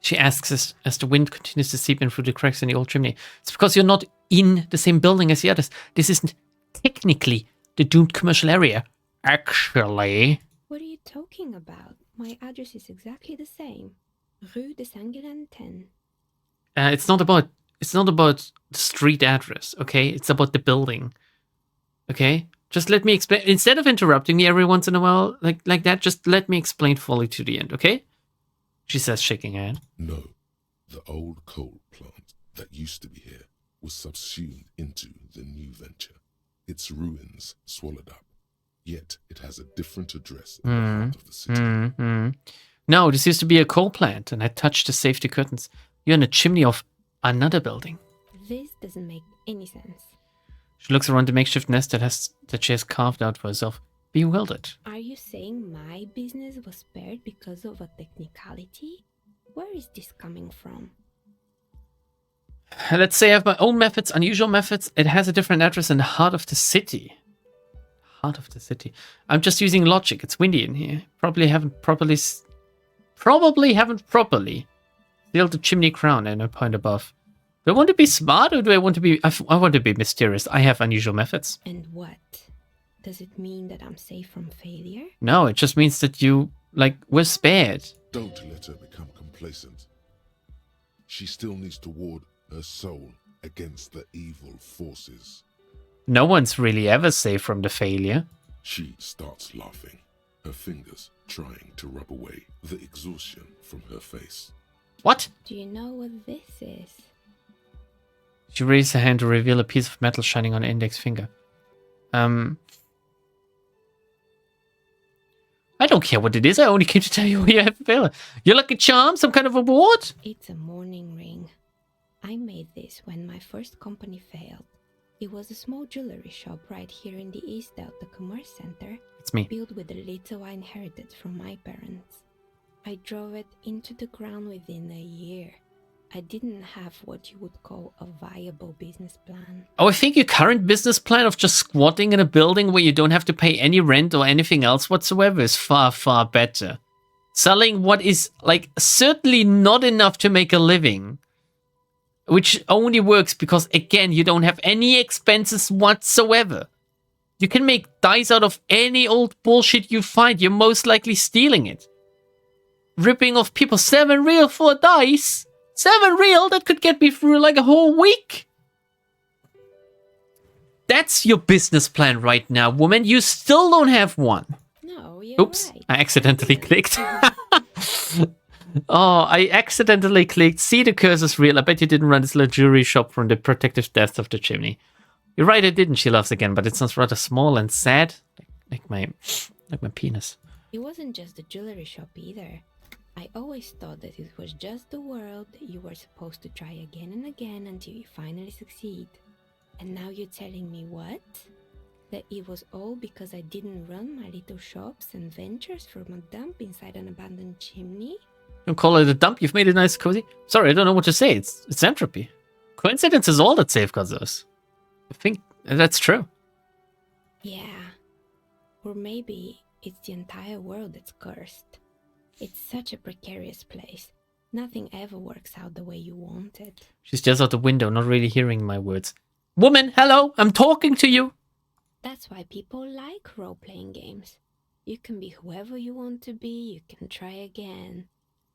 She asks as the wind continues to seep in through the cracks in the old chimney. It's because you're not in the same building as the others. This isn't technically the doomed commercial area. Actually. What are you talking about? My address is exactly the same. Rue de Saint-Guilain 10. It's not about the street address, okay? It's about the building. Okay? Just let me explain. Instead of interrupting me every once in a while like that, just let me explain fully to the end, okay? She says, shaking her head. No, the old coal plant that used to be here was subsumed into the new venture. Its ruins swallowed up. Yet it has a different address in the heart of the city. No, this used to be a coal plant, and I touched the safety curtains. You're in a chimney of another building. This doesn't make any sense. She looks around the makeshift nest that she has carved out for herself, bewildered. Are you saying my business was spared because of a technicality? Where is this coming from? Let's say I have my own methods, unusual methods. It has a different address in the heart of the city. Heart of the city. I'm just using logic. It's windy in here. Probably haven't properly sealed the chimney crown and a point above. Do I want to be smart or do I want to be... I want to be mysterious. I have unusual methods. And what? Does it mean that I'm safe from failure? No, it just means that you, were spared. Don't let her become complacent. She still needs to ward her soul against the evil forces. No one's really ever safe from the failure. She starts laughing, her fingers trying to rub away the exhaustion from her face. What? Do you know what this is? She raises her hand to reveal a piece of metal shining on her index finger. I don't care what it is. I only came to tell you you have a failure. Your lucky charm? Some kind of award? It's a mourning ring. I made this when my first company failed. It was a small jewelry shop right here in the East Delta Commerce Center. It's me. Built with the little I inherited from my parents. I drove it into the ground within a year. I didn't have what you would call a viable business plan. Oh, I think your current business plan of just squatting in a building where you don't have to pay any rent or anything else whatsoever is far, far better. Selling what is, certainly not enough to make a living. Which only works because, again, you don't have any expenses whatsoever. You can make dice out of any old bullshit you find. You're most likely stealing it. Ripping off people 7 real for dice? 7 real? That could get me through a whole week. That's your business plan right now, woman. You still don't have one. No, you're Oops, right. I accidentally clicked. Oh, I accidentally clicked. See, the curse is real. I bet you didn't run this luxury shop from the protective depths of the chimney. You're right, I didn't. She laughs again, but it sounds rather small and sad. Like my penis. It wasn't just the jewelry shop either. I always thought that it was just the world you were supposed to try again and again until you finally succeed. And now you're telling me what? That it was all because I didn't run my little shops and ventures from a dump inside an abandoned chimney? Don't call it a dump. You've made it nice, cozy. Sorry, I don't know what to say. It's entropy. Coincidence is all that safeguards us. I think that's true. Yeah. Or maybe it's the entire world that's cursed. It's such a precarious place. Nothing ever works out the way you want it. She's just out the window, not really hearing my words. Woman, hello, I'm talking to you. That's why people like role-playing games. You can be whoever you want to be, you can try again.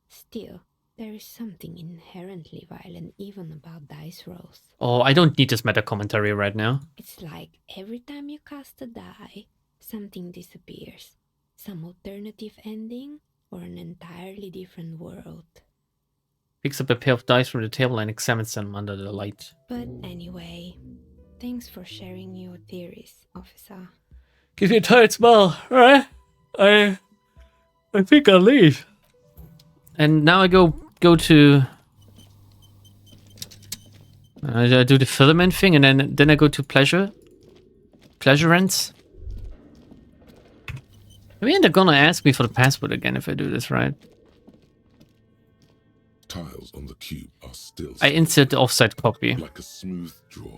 Still, there is something inherently violent even about dice rolls. Oh, I don't need this meta commentary right now. It's like every time you cast a die, something disappears. Some alternative ending, or an entirely different world. Picks up a pair of dice from the table and examines them under the light. But anyway, thanks for sharing your theories, officer. Gives me a tired smile, alright? I think I'll leave. And now I go to... I do the filament thing, and then I go to Pleasurance. I mean, they're gonna ask me for the password again if I do this, right? Tiles on the cube are still I insert the offside copy. like a smooth draw.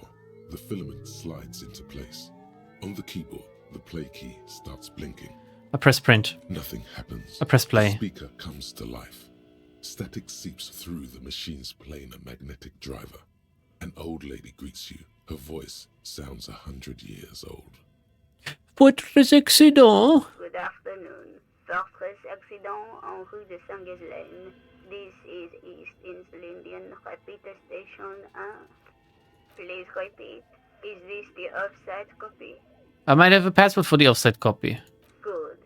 The filament slides into place. On the keyboard, the play key starts blinking. I press print. Nothing happens. I press play. The speaker comes to life. Static seeps through the machine's planar magnetic driver. An old lady greets you. Her voice sounds 100 years old. Votre accident? Good afternoon. Fortress accident en rue de Saint-Ghislaine. This is East Elysium repeater station 1. Please repeat. Is this the offside copy? I might have a password for the offside copy. Good.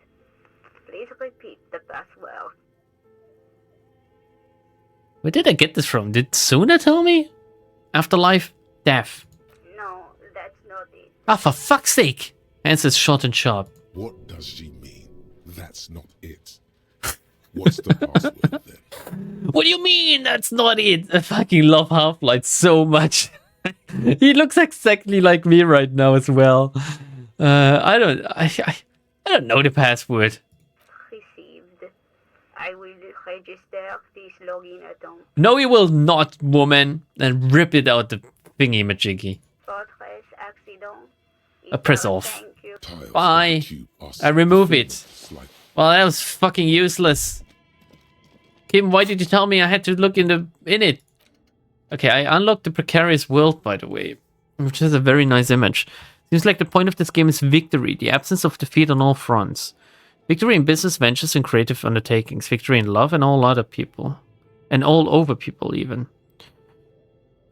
Please repeat the password. Where did I get this from? Did Suna tell me? Afterlife? Death. No, that's not it. Ah, for fuck's sake! Answers short and sharp. What does she mean? That's not it. What's the password then? What do you mean that's not it? I fucking love Half-Life so much. He looks exactly like me right now as well. I don't know the password. Received. I will register this login account. No, you will not, woman. And rip it out the thingy majiggy. Fortress accident. I press off. Thank you. Tiles Bye. on the cube are I remove it. slide. Well, that was fucking useless. Kim, why did you tell me I had to look in it? Okay, I unlocked the precarious world, by the way, which is a very nice image. Seems like the point of this game is victory, the absence of defeat on all fronts. Victory in business ventures and creative undertakings. Victory in love and all other people. And all over people, even.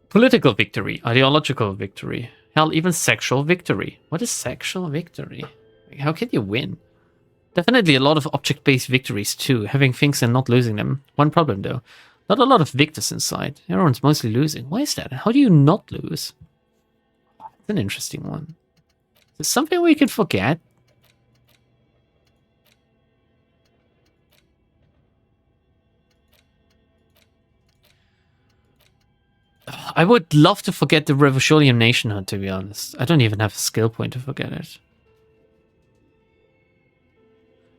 Political victory. Ideological victory. Hell, even sexual victory. What is sexual victory? How can you win? Definitely a lot of object-based victories too, having things and not losing them. One problem though, not a lot of victors inside. Everyone's mostly losing. Why is that? How do you not lose? That's an interesting one. Is there something we can forget? I would love to forget the Revolutionary nationhood, to be honest. I don't even have a skill point to forget it.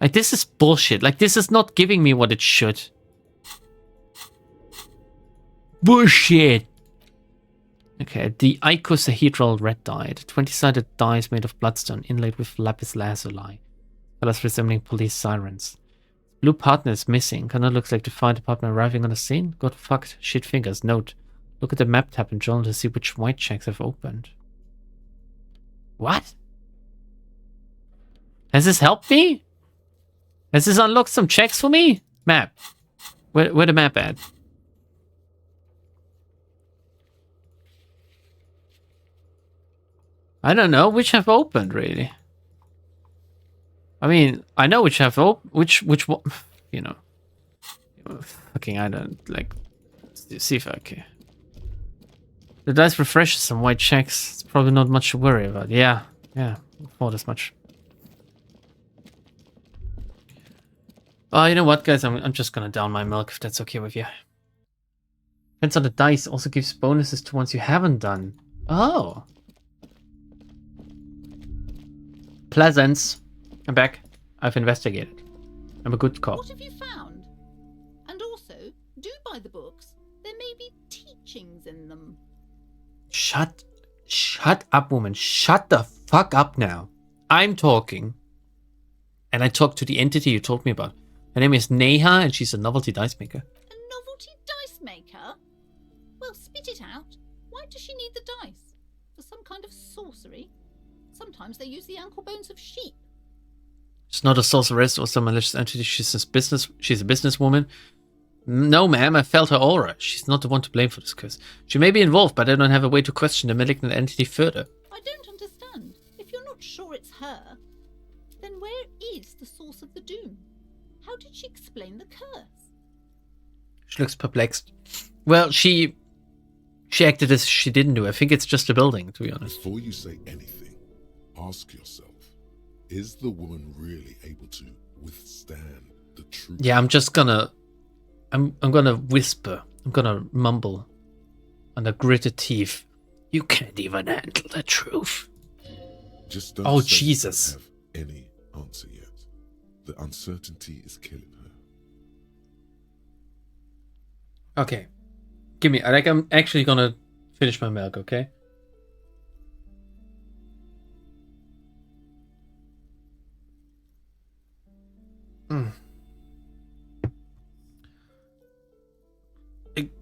Like, this is bullshit. Like, this is not giving me what it should. Bullshit! Okay, the icosahedral red dye. The 20-sided die is made of bloodstone inlaid with lapis lazuli. Colors resembling police sirens. Blue partner is missing. Kinda looks like the fire department arriving on the scene. Got fucked. Shit fingers. Note. Look at the map tab and journal to see which white checks have opened. What? Has this helped me? Has this unlocked some checks for me? Map. Where the map at? I don't know which have opened really. I mean, I know which have opened. Which one? You know. Fucking, I don't like. See if I can. The dice refreshes some white checks. It's probably not much to worry about. Yeah, I thought as much. Oh, you know what, guys? I'm just gonna down my milk if that's okay with you. Depends on the dice. Also gives bonuses to ones you haven't done. Oh. Pleasance. I'm back. I've investigated. I'm a good cop. What have you found? And also, do buy the books. There may be teachings in them. Shut up, woman. Shut the fuck up now. I'm talking. And I talked to the entity you told me about. Her name is Neha, and she's a novelty dice maker. A novelty dice maker? Well, spit it out. Why does she need the dice? For some kind of sorcery? Sometimes they use the ankle bones of sheep. She's not a sorceress or some malicious entity. She's a businesswoman. No, ma'am, I felt her aura. She's not the one to blame for this curse. She may be involved, but I don't have a way to question the malignant entity further. I don't understand. If you're not sure it's her, then where is the source of the doom? How did she explain the curse? She looks perplexed. Well, she acted as she didn't do. I think it's just a building, to be honest. Before you say anything, ask yourself, is the woman really able to withstand the truth? Yeah, I'm just gonna... I'm gonna whisper. I'm gonna mumble under gritted teeth. You can't even handle the truth. Just don't Oh, say Jesus. you have any answer yet. The uncertainty is killing her. Okay. Give me... I'm actually gonna finish my milk, okay?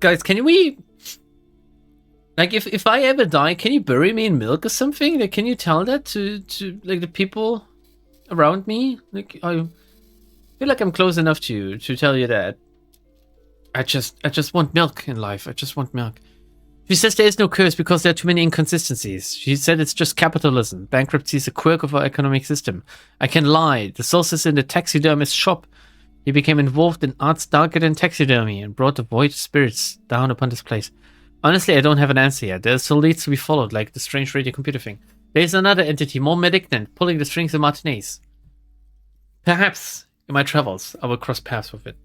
Guys, can we... Like, if I ever die, can you bury me in milk or something? Like, can you tell that to like, the people around me? Like, I feel like I'm close enough to you to tell you that. I just want milk in life. I just want milk. She says there is no curse because there are too many inconsistencies. She said it's just capitalism. Bankruptcy is a quirk of our economic system. I can lie. The source is in the taxidermist's shop. He became involved in arts darker than taxidermy and brought the void spirits down upon this place. Honestly, I don't have an answer yet. There still leads to be followed, like the strange radio computer thing. There's another entity, more malignant, pulling the strings of Martinez. Perhaps, in my travels, I will cross paths with it.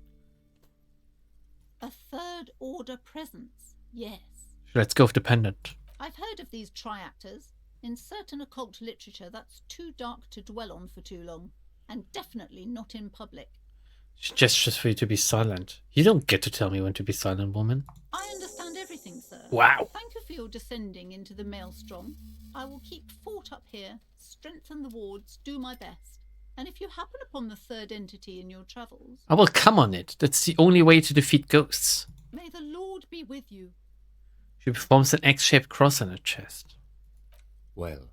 A third order presence, yes. Let's go with the pendant. I've heard of these triactors. In certain occult literature, that's too dark to dwell on for too long. And definitely not in public. She gestures for you to be silent. You don't get to tell me when to be silent, woman. I understand everything, sir. Wow. Thank you for your descending into the maelstrom. I will keep fort up here, strengthen the wards, do my best. And if you happen upon the third entity in your travels... I will come on it. That's the only way to defeat ghosts. May the Lord be with you. She performs an X-shaped cross on her chest. Well,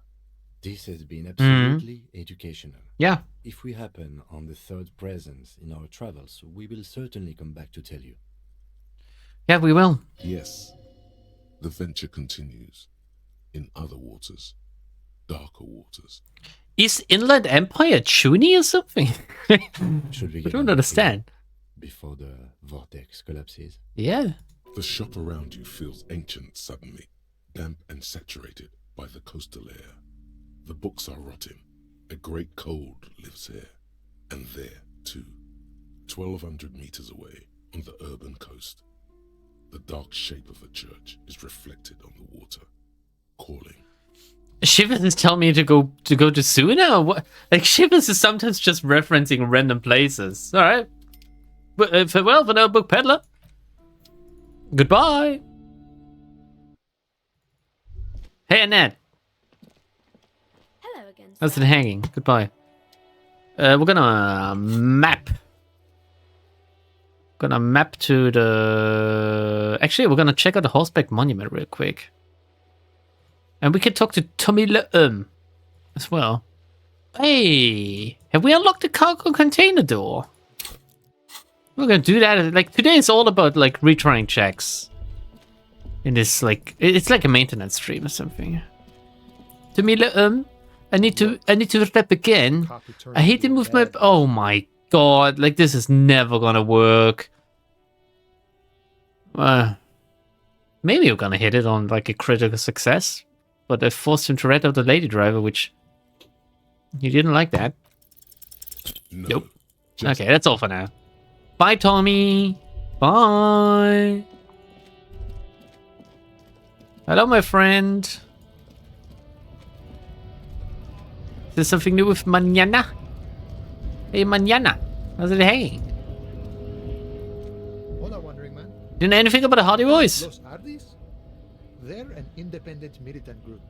this has been absolutely educational. Yeah. If we happen on the third presence in our travels, we will certainly come back to tell you. Yeah, we will. Yes, the venture continues in other waters, darker waters. Is Inland Empire Chuny or something? Should we I get don't on the understand. field before the vortex collapses? Yeah. The shop around you feels ancient suddenly, damp and saturated by the coastal air. The books are rotting. A great cold lives here, and there, too, 1,200 meters away on the urban coast. The dark shape of a church is reflected on the water, calling. Shivers is telling me to go to Suna? What? Like, Shivers is sometimes just referencing random places. All right. Farewell, vanilla book peddler. Goodbye. Hey, Annette. Hello again. How's it sir. hanging? Goodbye. We're gonna map. Gonna map to the... Actually, we're gonna check out the horseback monument real quick. And we can talk to Tommy Le as well. Hey, have we unlocked the cargo container door? We're gonna do that. Like, today is all about, like, retrying checks. In this, like, it's like a maintenance stream or something. Tommy Le I need to rep again. I hate to move my... Oh my god, like, this is never gonna work. Maybe we're gonna hit it on, like, a critical success. But I forced him to rat out the lady driver, which... He didn't like that. No, Nope. just Okay, that's all for now. Bye, Tommy. Bye. Hello, my friend. There's something new with Mañana. Hey, Mañana. How's it hanging? All I'm wondering, man. You know anything about the Hardy Boys? Los Ardis? They're an independent militant group.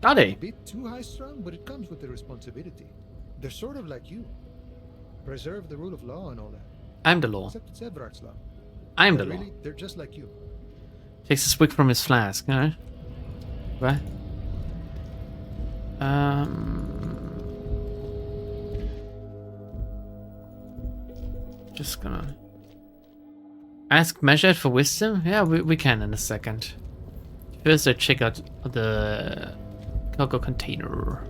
Are A they? bit too high-strung, but it comes with the responsibility. They're sort of like you. Preserve the rule of law and all that. I'm the law. Except it's Everard's law. I'm But the law. really, they're just like you. Takes a swig from his flask, alright? Right? Just gonna ask Measured for wisdom? Yeah, we can in a second. First I check out the cargo container.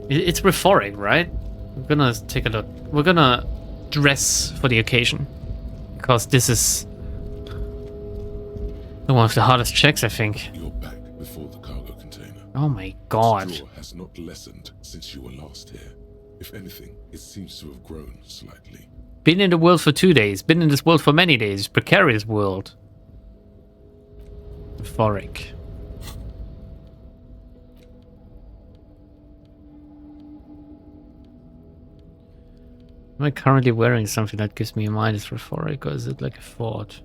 It's rhetoric, right? We're gonna take a look. We're gonna dress for the occasion. Because this is one of the hardest checks, I think. You're back before the cargo container. Oh my god. Its draw has not lessened since you were last here. If anything, it seems to have grown slightly. Been in the world for 2 days. Been in this world for many days. Precarious world. Euphoric. Am I currently wearing something that gives me a minus for euphoric, or is it like a thought?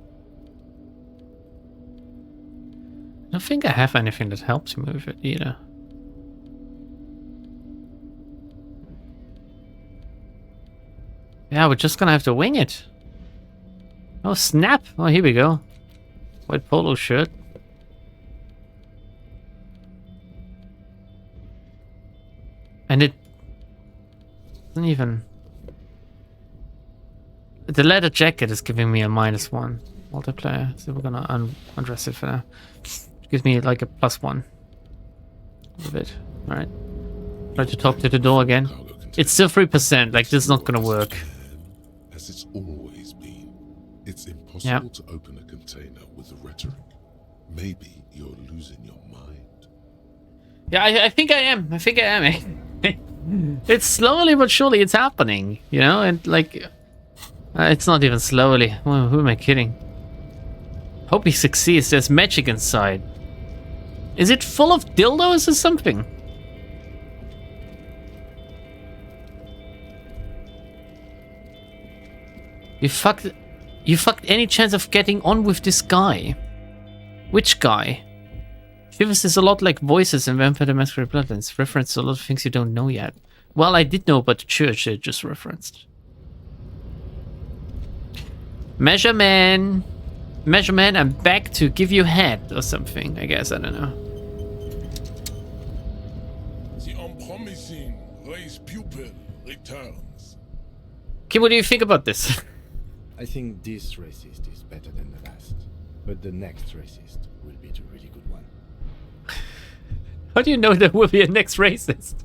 I don't think I have anything that helps me with it either. Yeah, we're just gonna have to wing it. Oh snap! Oh, here we go. White polo shirt. And it doesn't even... The leather jacket is giving me a -1 multiplayer, so we're gonna undress it for now. It gives me like a +1 with it. Alright. Try to talk to the door again. It's still 3%, like this is not gonna work. As it's always been, it's impossible to open a container with the rhetoric. Maybe you're losing your mind. Yeah, I think I am. I think I am. It's slowly but surely it's happening, you know, and like it's not even slowly. Well, who am I kidding? Hope he succeeds. There's magic inside. Is it full of dildos or something? You fucked any chance of getting on with this guy. Which guy? Shivers is a lot like voices in Vampire the Masquerade Bloodlines. Reference to a lot of things you don't know yet. Well, I did know about the church it just referenced. Measure Man, I'm back to give you head or something, I guess, I don't know. The unpromising race pupil returns. Kim, what do you think about this? I think this racist is better than the last, but the next racist will be the really good one. How do you know there will be a next racist?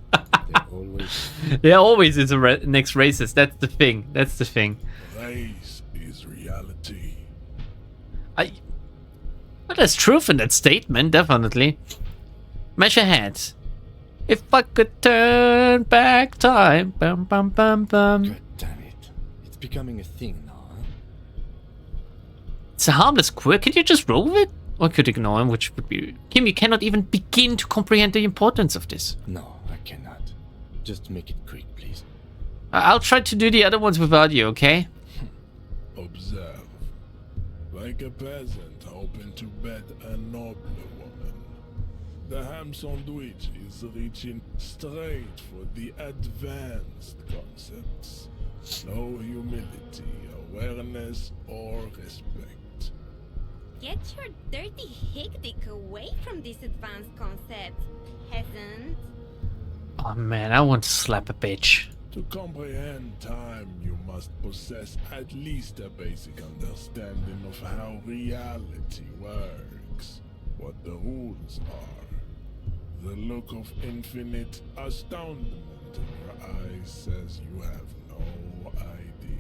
There always is a next racist. That's the thing. That's the thing. Race is reality. Well, there's truth in that statement, definitely. Measure heads. If I could turn back time. Bum bum bum bum. God damn it. It's becoming a thing now, huh? It's a harmless quirk. Can you just roll with it? Or could ignore him, which would be... Kim, you cannot even begin to comprehend the importance of this. No, I cannot. Just make it quick, please. I'll try to do the other ones without you, okay? Observe. Like a peasant hoping to bet a nobler woman. The ham sandwich is reaching straight for the advanced concepts. No humility, awareness, or respect. Get your dirty hick dick away from these advanced concepts, peasant. Oh man, I want to slap a bitch. To comprehend time, you must possess at least a basic understanding of how reality works, what the rules are. The look of infinite astoundment in your eyes says you have no idea.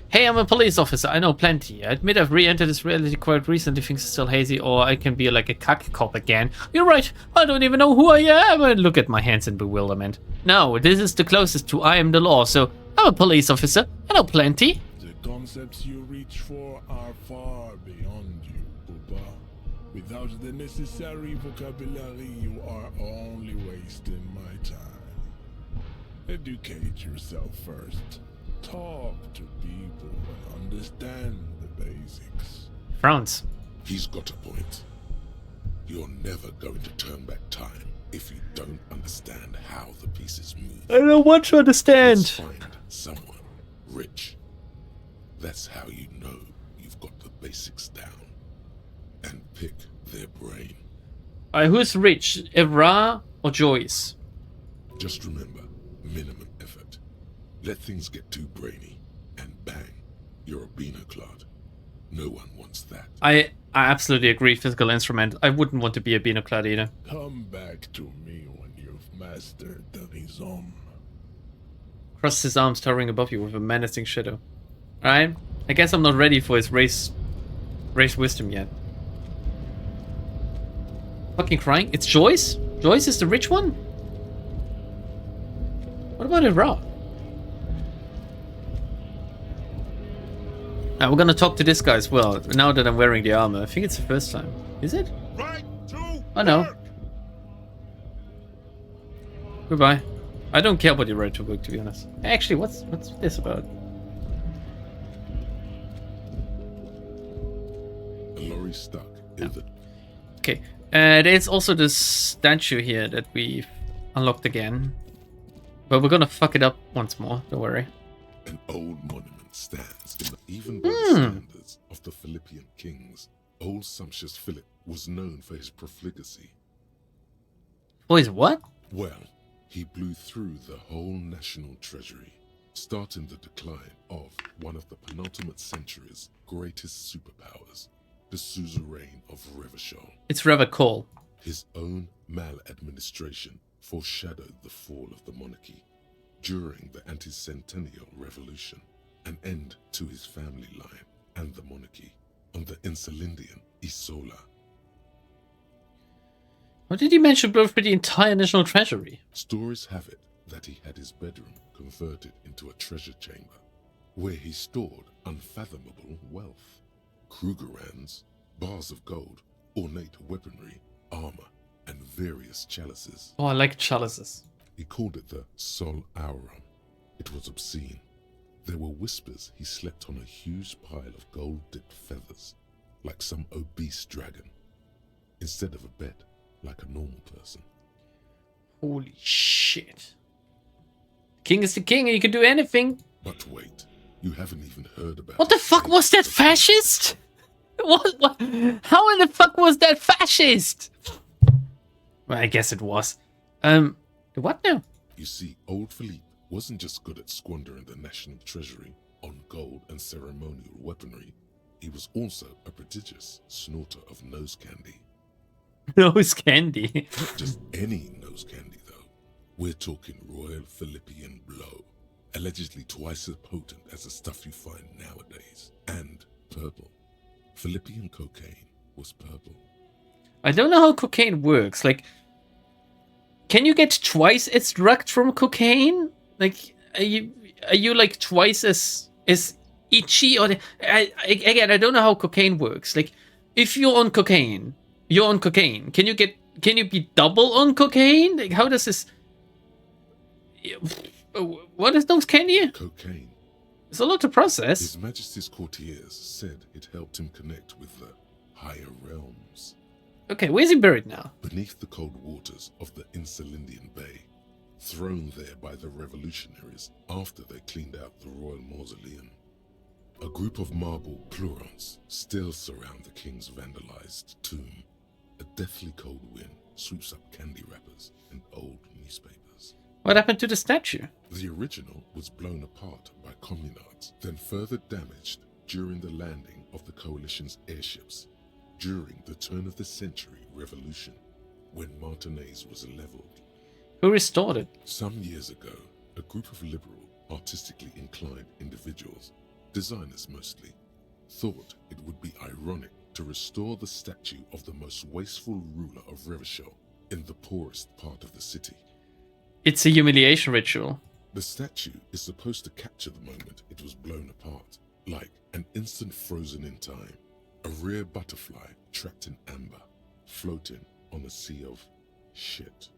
Hey, I'm a police officer. I know plenty. I admit I've re-entered this reality quite recently. Things are still hazy, or I can be like a cuck cop again. You're right. I don't even know who I am. And look at my hands in bewilderment. No, this is the closest to I am the law, so I'm a police officer. I know plenty. The concepts you reach for are far beyond you, Poopa. Without the necessary vocabulary, you are only wasting my time. Educate yourself first. Talk to people and understand the basics. Frowns. He's got a point. You're never going to turn back time if you don't understand how the pieces move. I don't want to understand. Let's find someone rich. That's how you know you've got the basics down. And pick their brain. Who's rich? Evra or Joyce? Just remember, minimum effort. Let things get too brainy, and bang, you're a Binoclad. No one wants that. I absolutely agree, physical instrument. I wouldn't want to be a Binoclad either. Come back to me when you've mastered the Elysium. Crosses his arms towering above you with a menacing shadow. Alright, I guess I'm not ready for his race wisdom yet. Fucking crying? It's Joyce? Joyce is the rich one? What about Evra? Now we're gonna talk to this guy as well, now that I'm wearing the armor. I think it's the first time. Is it? Right to Oh no. work. Goodbye. I don't care about your right to work, to be honest. Actually, what's this about? A lorry stuck in the... Okay. There's also this statue here that we've unlocked again. But we're gonna fuck it up once more, don't worry. An old monument stands in the, even by the standards of the Philippian kings. Old sumptuous Philip was known for his profligacy. Boys, what? Well, he blew through the whole national treasury, starting the decline of one of the penultimate century's greatest superpowers, the suzerain of Revachol. It's rather cool. His own maladministration foreshadowed the fall of the monarchy. During the anti-centennial revolution, an end to his family line and the monarchy on the Insulindian Isola. What did he mention blow through the entire national treasury? Stories have it that he had his bedroom converted into a treasure chamber, where he stored unfathomable wealth. Krugerrands, bars of gold, ornate weaponry, armor, and various chalices. Oh, I like chalices. He called it the Sol Aurum. It was obscene. There were whispers he slept on a huge pile of gold-dipped feathers, like some obese dragon, instead of a bed, like a normal person. Holy shit. King is the king and you can do anything. But wait, you haven't even heard about... What the fuck was that fascist? What? How in the fuck was that fascist? Well, I guess it was. What now? You see, old Philippe wasn't just good at squandering the national treasury on gold and ceremonial weaponry. He was also a prodigious snorter of nose candy. Nose candy? Not just any nose candy, though. We're talking Royal Philippian Blow, allegedly twice as potent as the stuff you find nowadays. And purple. Philippian cocaine was purple. I don't know how cocaine works. Like, can you get twice as drugged from cocaine? Like, are you like twice as itchy? Or again, I don't know how cocaine works. Like, if you're on cocaine. Can you be double on cocaine? Like, how does this? What is nose candy? Cocaine. It's a lot to process. His Majesty's courtiers said it helped him connect with the higher realms. Okay, where's he buried now? Beneath the cold waters of the Insulindian Bay, thrown there by the revolutionaries after they cleaned out the royal mausoleum. A group of marble pleurons still surround the king's vandalized tomb. A deathly cold wind sweeps up candy wrappers and old newspapers. What happened to the statue? The original was blown apart by communards, then further damaged during the landing of the coalition's airships during the turn-of-the-century revolution, when Martinez was leveled. Who restored it? Some years ago, a group of liberal, artistically inclined individuals, designers mostly, thought it would be ironic to restore the statue of the most wasteful ruler of Revachol in the poorest part of the city. It's a humiliation ritual. The statue is supposed to capture the moment it was blown apart, like an instant frozen in time, a rare butterfly trapped in amber. floating on a sea of shit.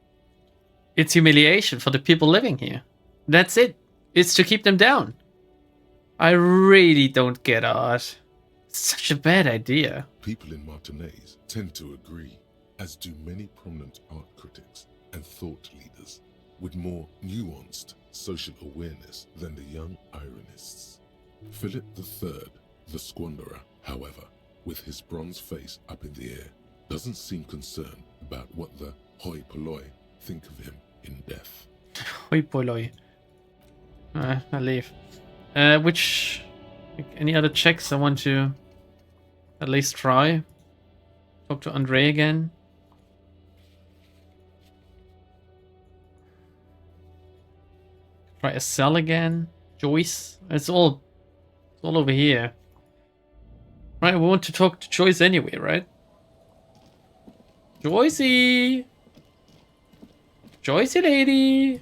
It's humiliation for the people living here. That's it. It's to keep them down. I really don't get art. It's such a bad idea. People in Martinez tend to agree, as do many prominent art critics and thought leaders with more nuanced social awareness than the young ironists. Philip III, the squanderer, however, with his bronze face up in the air, doesn't seem concerned about what the hoi polloi think of him in death. Hoi polloi. I'll leave. Any other checks I want to at least try? Talk to Andre again. Try a cell again. Joyce. It's all over here. Right, we want to talk to Joyce anyway, right? Joycey! Joycey lady!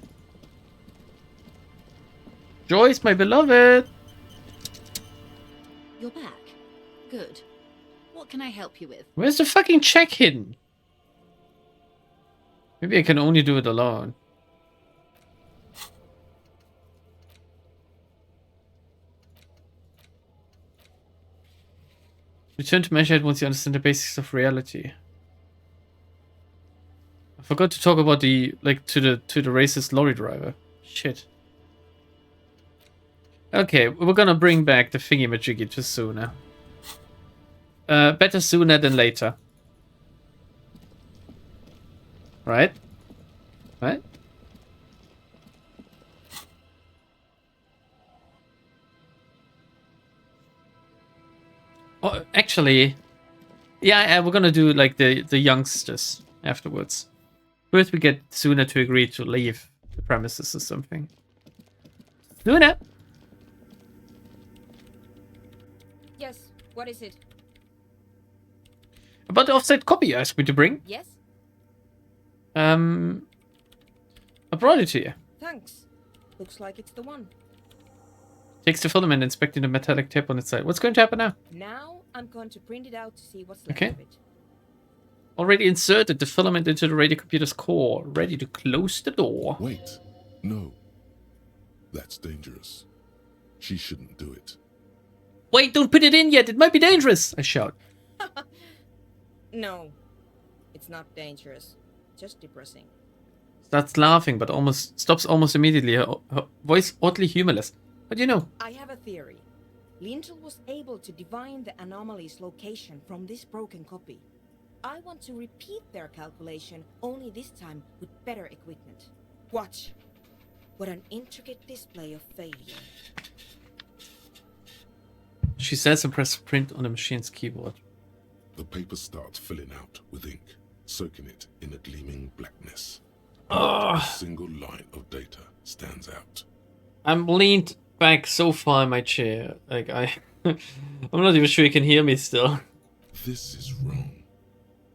Joyce, my beloved! You're back. Good. What can I help you with? Where's the fucking check hidden? Maybe I can only do it alone. Return to measure it once you understand the basics of reality. I forgot to talk about the to the racist lorry driver. Shit. Okay, we're gonna bring back the thingy-majiggy to sooner. Better sooner than later. Right? Right? Oh, actually, yeah, we're gonna do like the youngsters afterwards. First, we get Suna to agree to leave the premises or something. Suna! Yes, what is it? About the offset copy you asked me to bring. Yes? I brought it to you. Thanks. Looks like it's the one. Takes the filament, inspecting the metallic tape on its side. What's going to happen now? Now I'm going to print it out to see what's left Okay. of it. Already inserted the filament into the radio computer's core. Ready to close the door. Wait. No. That's dangerous. She shouldn't do it. Wait, don't put it in yet. It might be dangerous, I shout. No. It's not dangerous. Just depressing. Starts laughing, but stops almost immediately. Her voice oddly humorless. What do you know? I have a theory. Lintel was able to divine the anomaly's location from this broken copy. I want to repeat their calculation, only this time with better equipment. Watch. What an intricate display of failure. She says and presses print on the machine's keyboard. The paper starts filling out with ink, soaking it in a gleaming blackness. Ugh. A single line of data stands out. I'm leaned back so far in my chair. Like, I'm not even sure you can hear me still. This is wrong.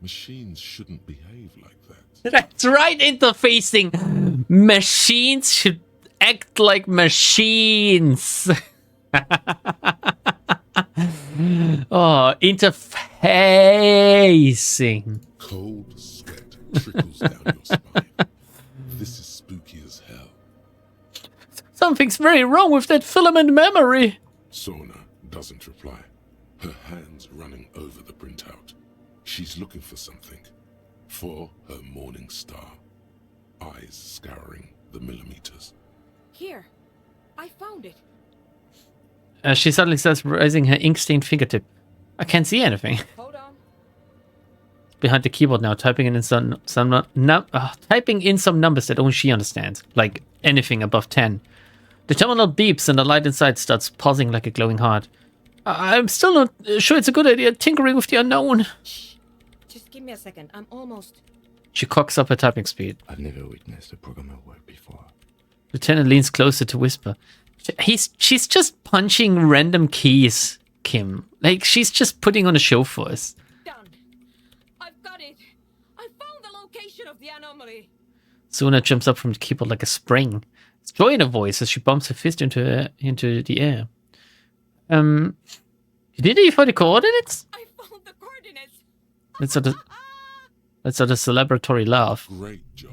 Machines shouldn't behave like that. That's right, interfacing. Machines should act like machines. Oh, interfacing. Cold sweat trickles down your spine. This is spooky as hell. Something's very wrong with that filament memory. Sona doesn't reply, her hands running over the printout. She's looking for something. For her morning star. Eyes scouring the millimeters. Here. I found it. She suddenly starts raising her ink-stained fingertip. I can't see anything. Hold on. Behind the keyboard now, typing in some numbers that only she understands, like anything above 10. The terminal beeps and the light inside starts pausing like a glowing heart. I'm still not sure it's a good idea tinkering with the unknown. Shh. Just give me a second. I'm almost... She cocks up her typing speed. I've never witnessed a programmer work before. Lieutenant leans closer to whisper. She's just punching random keys, Kim. Like, she's just putting on a show for us. Done. I've got it. I found the location of the anomaly. Suna jumps up from the keyboard like a spring. It's joy in her voice as she bumps her fist into the air. Did you find the coordinates? I found the coordinates. Let's sort of... That's a celebratory laugh. Great job.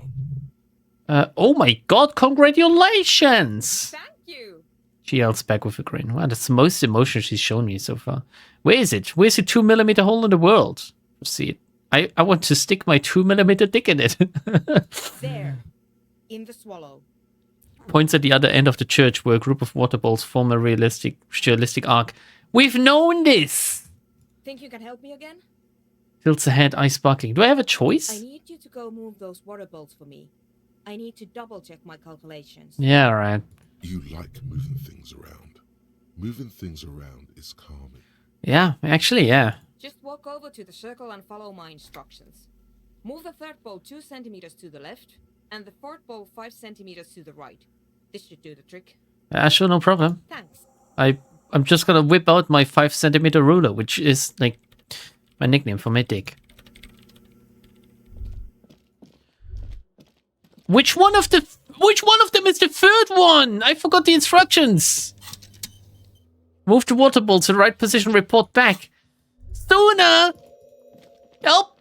Oh my god, congratulations! Thank you. She yells back with a grin. Wow, that's the most emotion she's shown me so far. Where is it? Where's the 2mm hole in the world? See it. I want to stick my 2mm dick in it. There. In the swallow. Points at the other end of the church where a group of water balls form a realistic arc. We've known this! Think you can help me again? Tilts ahead, eye sparkling. Do I have a choice? I need you to go move those water balls for me. I need to double check my calculations. Yeah, alright. You like moving things around. Moving things around is calming. Yeah, actually, yeah. Just walk over to the circle and follow my instructions. Move the third ball 2 centimeters to the left, and the fourth ball 5 centimeters to the right. This should do the trick. Sure, no problem. Thanks. I'm just gonna whip out my 5cm ruler, which is, like, my nickname for my dick. Which one of them is the third one? I forgot the instructions. Move the water ball to the right position, report back. Sooner! Help!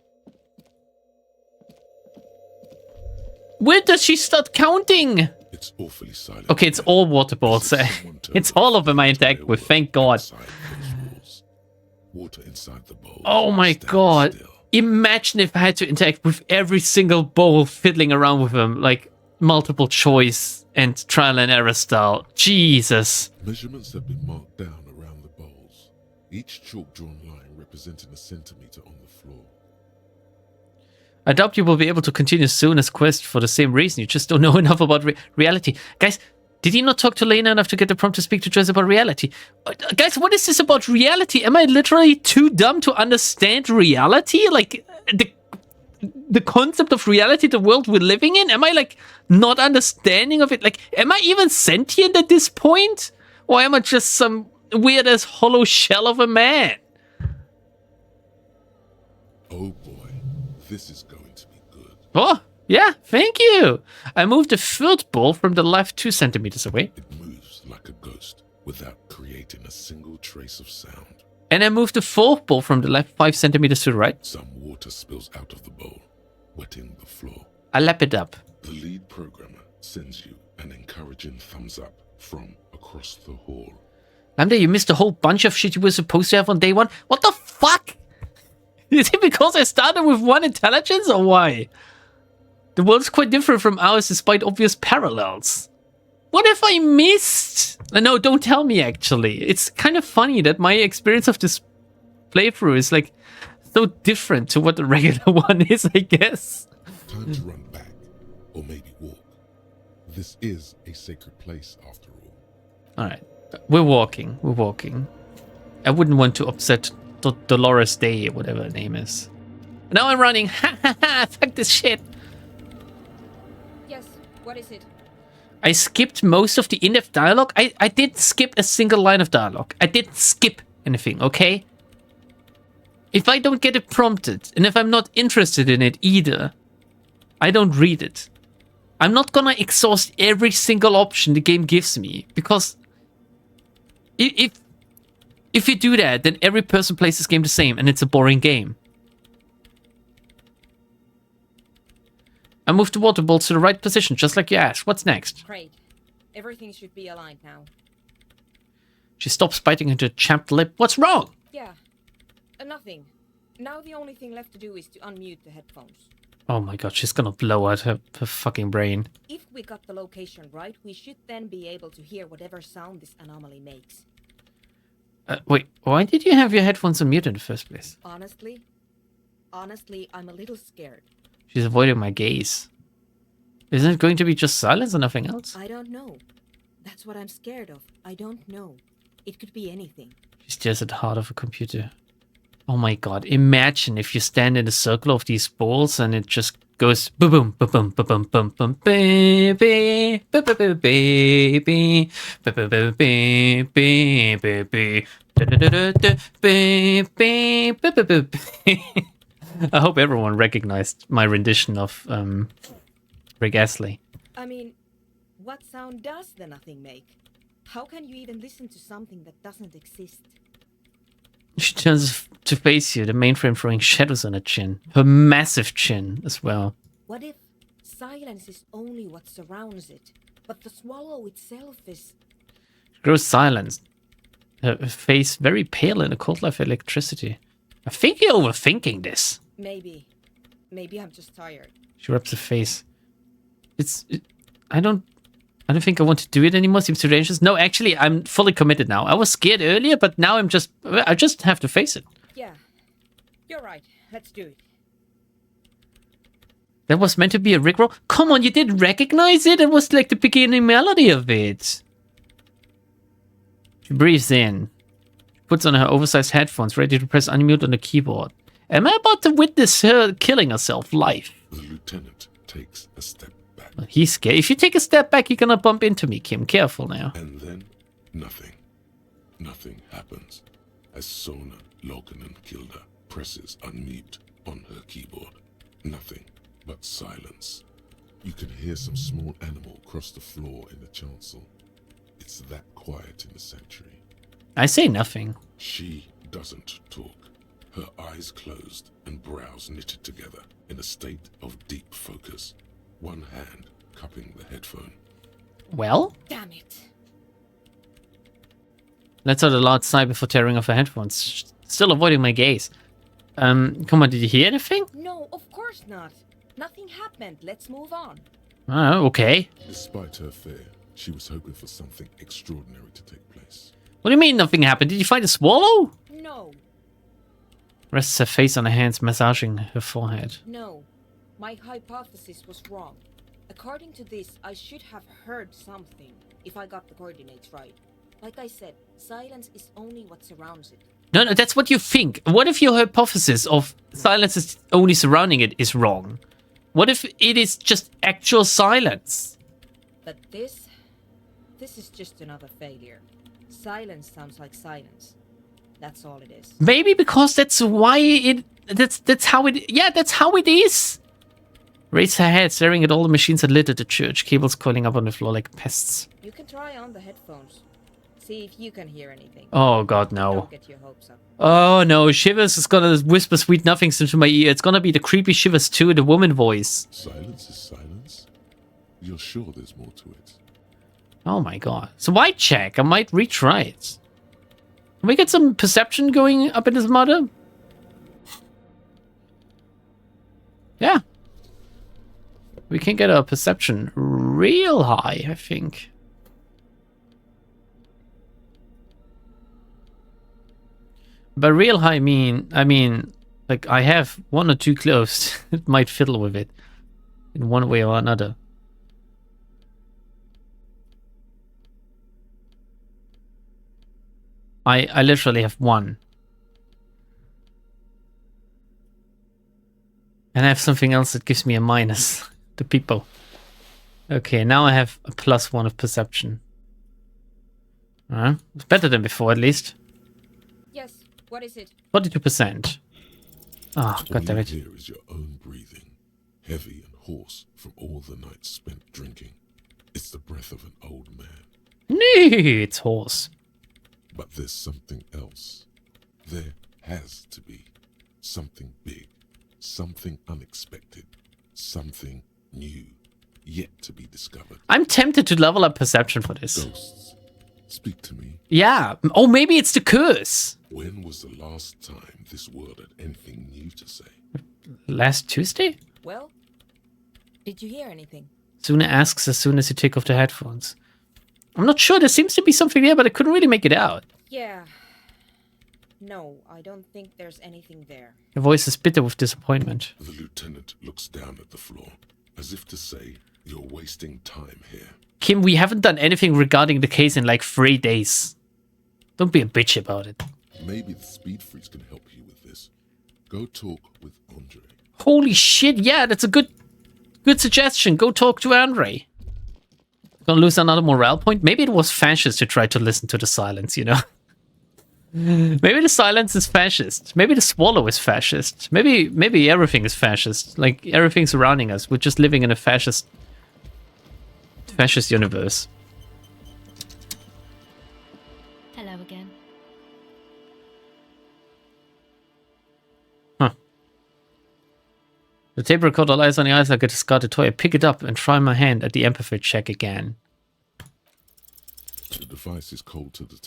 Where does she start counting? It's awfully silent. Okay, it's all water balls. It's all of them I interact with, thank God. Water inside the bowl. Oh my God. Still. Imagine if I had to interact with every single bowl, fiddling around with them, like multiple choice and trial and error style. Jesus. Measurements have been marked down around the bowls. Each chalk-drawn line representing a centimeter on the floor. I doubt you will be able to continue Suna's quest for the same reason. You just don't know enough about reality. Guys, did he not talk to Lena enough to get the prompt to speak to Jess about reality? Guys, what is this about reality? Am I literally too dumb to understand reality? Like, the concept of reality, the world we're living in? Am I, like, not understanding of it? Like, am I even sentient at this point? Or am I just some weird-ass hollow shell of a man? Oh boy, this is going to be good. Oh, yeah, thank you. I moved the third ball from the left 2 centimeters away. It moves like a ghost without creating a single trace of sound. And I moved the fourth ball from the left 5 centimeters to the right. Some water spills out of the bowl, wetting the floor. I lap it up. The lead programmer sends you an encouraging thumbs up from across the hall. Lambda, you missed a whole bunch of shit you were supposed to have on day 1. What the fuck? Is it because I started with 1 intelligence or why? The world's quite different from ours despite obvious parallels. What have I missed? No, don't tell me actually. It's kind of funny that my experience of this playthrough is like so different to what the regular one is, I guess. Time to run back, or maybe walk. This is a sacred place after all. Alright, we're walking. I wouldn't want to upset Dolores Day, or whatever her name is. Now I'm running. Ha ha ha, fuck this shit. Yes, what is it? I skipped most of the in-depth dialogue. I didn't skip a single line of dialogue. I didn't skip anything, okay? If I don't get it prompted, and if I'm not interested in it either, I don't read it. I'm not gonna exhaust every single option the game gives me, because if you do that, then every person plays this game the same, and it's a boring game. I moved the water balls to the right position, just like you asked. What's next? Great. Everything should be aligned now. She stops biting into a chapped lip. What's wrong? Yeah. Nothing. Now the only thing left to do is to unmute the headphones. Oh my god, she's gonna blow out her fucking brain. If we got the location right, we should then be able to hear whatever sound this anomaly makes. Wait, why did you have your headphones on mute in the first place? Honestly, I'm a little scared. She's avoiding my gaze. Isn't it going to be just silence and nothing else? I don't know. That's what I'm scared of. I don't know. It could be anything. She stares at the heart of a computer. Oh my god, imagine if you stand in a circle of these balls and it just goes boom, boom, boom, boom, boom, boom, baby, baby, baby, baby. I hope everyone recognized my rendition of Rick Astley. I mean, what sound does the nothing make? How can you even listen to something that doesn't exist? She turns to face you, the mainframe throwing shadows on her chin. Her massive chin as well. What if silence is only what surrounds it, but the swallow itself is... She grows silent. Her face very pale in the cold light of electricity. I think you're overthinking this. Maybe I'm just tired. She rubs her face. I don't think I want to do it anymore. Seems too dangerous. No, actually, I'm fully committed now. I was scared earlier, but now I just have to face it. Yeah, you're right. Let's do it. That was meant to be a rickroll? Come on, you didn't recognize it? It was like the beginning melody of it. She breathes in. Puts on her oversized headphones, ready to press unmute on the keyboard. Am I about to witness her killing herself live? The lieutenant takes a step back. He's scared. If you take a step back, you're gonna bump into me, Kim. Careful now. And then, nothing. Nothing happens as Sona Lokanen-Kilda presses unmute on her keyboard. Nothing but silence. You can hear some small animal cross the floor in the chancel. It's that quiet in the sanctuary. I say nothing. She doesn't talk. Her eyes closed and brows knitted together in a state of deep focus. One hand cupping the headphone. Well? Damn it. Let's out a loud sigh before tearing off her headphones. Still avoiding my gaze. Come on, did you hear anything? No, of course not. Nothing happened. Let's move on. Oh, okay. Despite her fear, she was hoping for something extraordinary to take place. What do you mean nothing happened? Did you find a swallow? No. Rests her face on her hands, massaging her forehead. No. My hypothesis was wrong. According to this, I should have heard something, if I got the coordinates right. Like I said, silence is only what surrounds it. No, that's what you think. What if your hypothesis of silence is only surrounding it is wrong? What if it is just actual silence? But this is just another failure. Silence sounds like silence. That's all it is. Maybe because that's why that's how it is. Raised her head, staring at all the machines that littered the church, cables coiling up on the floor like pests. You can try on the headphones. See if you can hear anything. Oh god, no. Don't get your hopes up. Oh no, Shivers is gonna whisper sweet nothings into my ear. It's gonna be the creepy Shivers too, the woman voice. Silence is silence? You're sure there's more to it? Oh my god. So why check? I might retry it. Can we get some perception going up in this mother? Yeah. We can get our perception real high, I think. By real high, I mean, like, I have one or two closed. It might fiddle with it in one way or another. I literally have one. And I have something else that gives me a minus. The people. Okay, now I have a +1 of perception. It's better than before, at least. Yes, what is it? 42%. Oh, god damn it. All you hear is your own breathing, heavy and hoarse from all the nights spent drinking. It's the breath of an old man. No, it's hoarse. But there's something else. There has to be something big, something unexpected, something new, yet to be discovered. I'm tempted to level up perception for this. Ghosts, speak to me. Yeah. Oh, maybe it's the curse. When was the last time this world had anything new to say? Last Tuesday? Well, did you hear anything? Suna asks as soon as you take off the headphones. I'm not sure. There seems to be something there, but I couldn't really make it out. Yeah. No, I don't think there's anything there. Your voice is bitter with disappointment. The lieutenant looks down at the floor, as if to say, you're wasting time here. Kim, we haven't done anything regarding the case in like 3 days. Don't be a bitch about it. Maybe the speed freaks can help you with this. Go talk with Andre. Holy shit, yeah, that's a good suggestion. Go talk to Andre. Gonna lose another morale point? Maybe it was fascist to try to listen to the silence, you know? Maybe the silence is fascist. Maybe the swallow is fascist. Maybe everything is fascist. Like, everything surrounding us. We're just living in a fascist universe. Hello again. The tape recorder lies on the ice like a discarded toy. I pick it up and try my hand at the empathy check again. The device is cold to the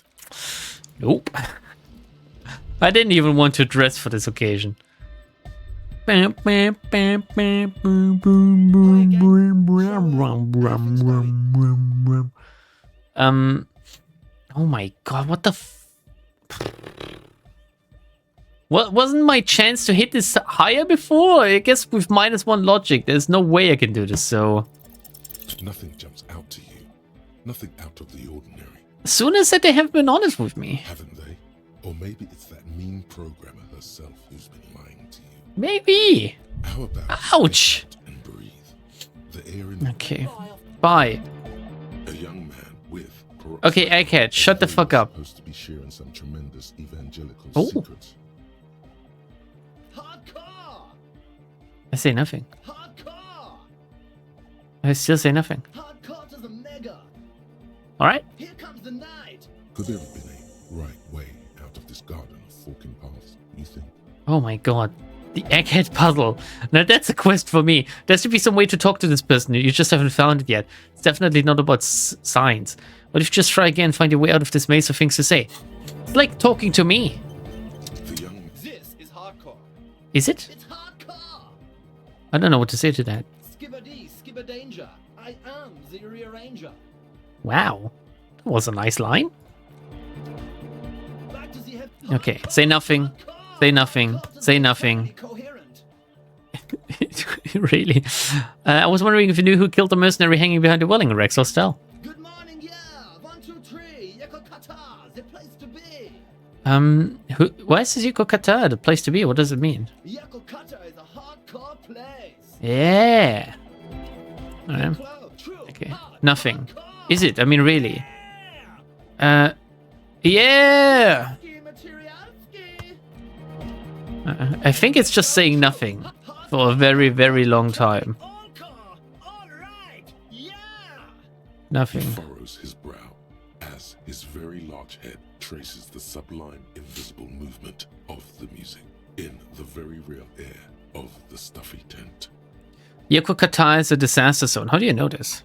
Nope. I didn't even want to dress for this occasion. Oh my god, what the What wasn't my chance to hit this higher before? I guess with -1 logic, there's no way I can do this, so... Nothing jumps out to you. Nothing out of the ordinary. Sooner said they haven't been honest with me. Haven't they? Or maybe it's that mean programmer herself who's been lying to you. Maybe. How about ouch and breathe? The air in okay. Bye. A young man with okay, Egghead, shut the fuck up. Supposed to be sharing some tremendous evangelical secrets. I say nothing. I still say nothing. Alright. Here comes the night. Could there have been a right way out of this garden of forking paths, you think? Oh my god. The Egghead puzzle. Now that's a quest for me. There should be some way to talk to this person. You just haven't found it yet. It's definitely not about signs. What if you just try again and find your way out of this maze of things to say? It's like talking to me. This is hardcore. Is it? It's hardcore. I don't know what to say to that. Skibber danger. I am the rearranger. Wow. That was a nice line. Okay, say nothing. Say nothing. Say nothing. Really? I was wondering if you knew who killed the mercenary hanging behind the Welling, Rex or Stel. Good morning, yeah. 1, 2, 3. Yako Kata, the place to be. Why is this Yako Kata the place to be? What does it mean? Yako Kata is a hardcore place. Yeah. Okay. Nothing. Is it? I mean, really? Yeah. I think it's just saying nothing for a very, very long time. Nothing. He furrows his brow as his very large head traces the sublime, invisible movement of the music in the very real air of the stuffy tent. Yako Kata is a disaster zone. How do you know this?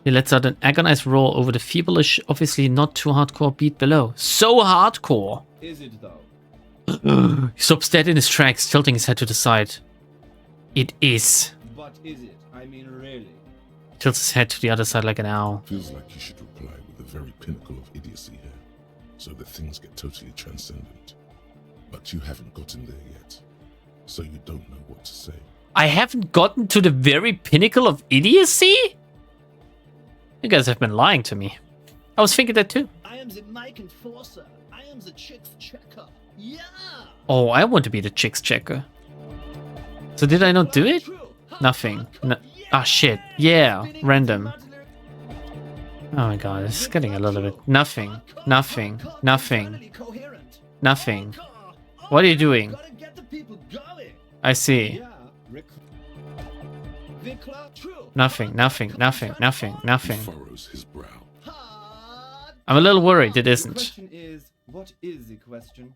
He lets out an agonized roar over the feebleish, obviously not too hardcore beat below. So hardcore! Is it though? He stops dead in his tracks, tilting his head to the side. It is. But is it? I mean, really? Tilts his head to the other side like an owl. Feels like you should reply with the very pinnacle of idiocy here, so that things get totally transcendent. But you haven't gotten there yet, so you don't know what to say. I haven't gotten to the very pinnacle of idiocy? You guys have been lying to me. I was thinking that too. I am the mic enforcer. I am the chicks checker. Yeah! Oh, I want to be the chicks checker. So did I not do it? Nothing. No. Ah, shit. Yeah, random. Oh my god, it's getting a little bit... Nothing. Nothing. Nothing. Nothing. What are you doing? I see. Nothing, nothing, nothing, nothing, nothing. Furrows his brow. I'm a little worried it The isn't. question is, what is the question?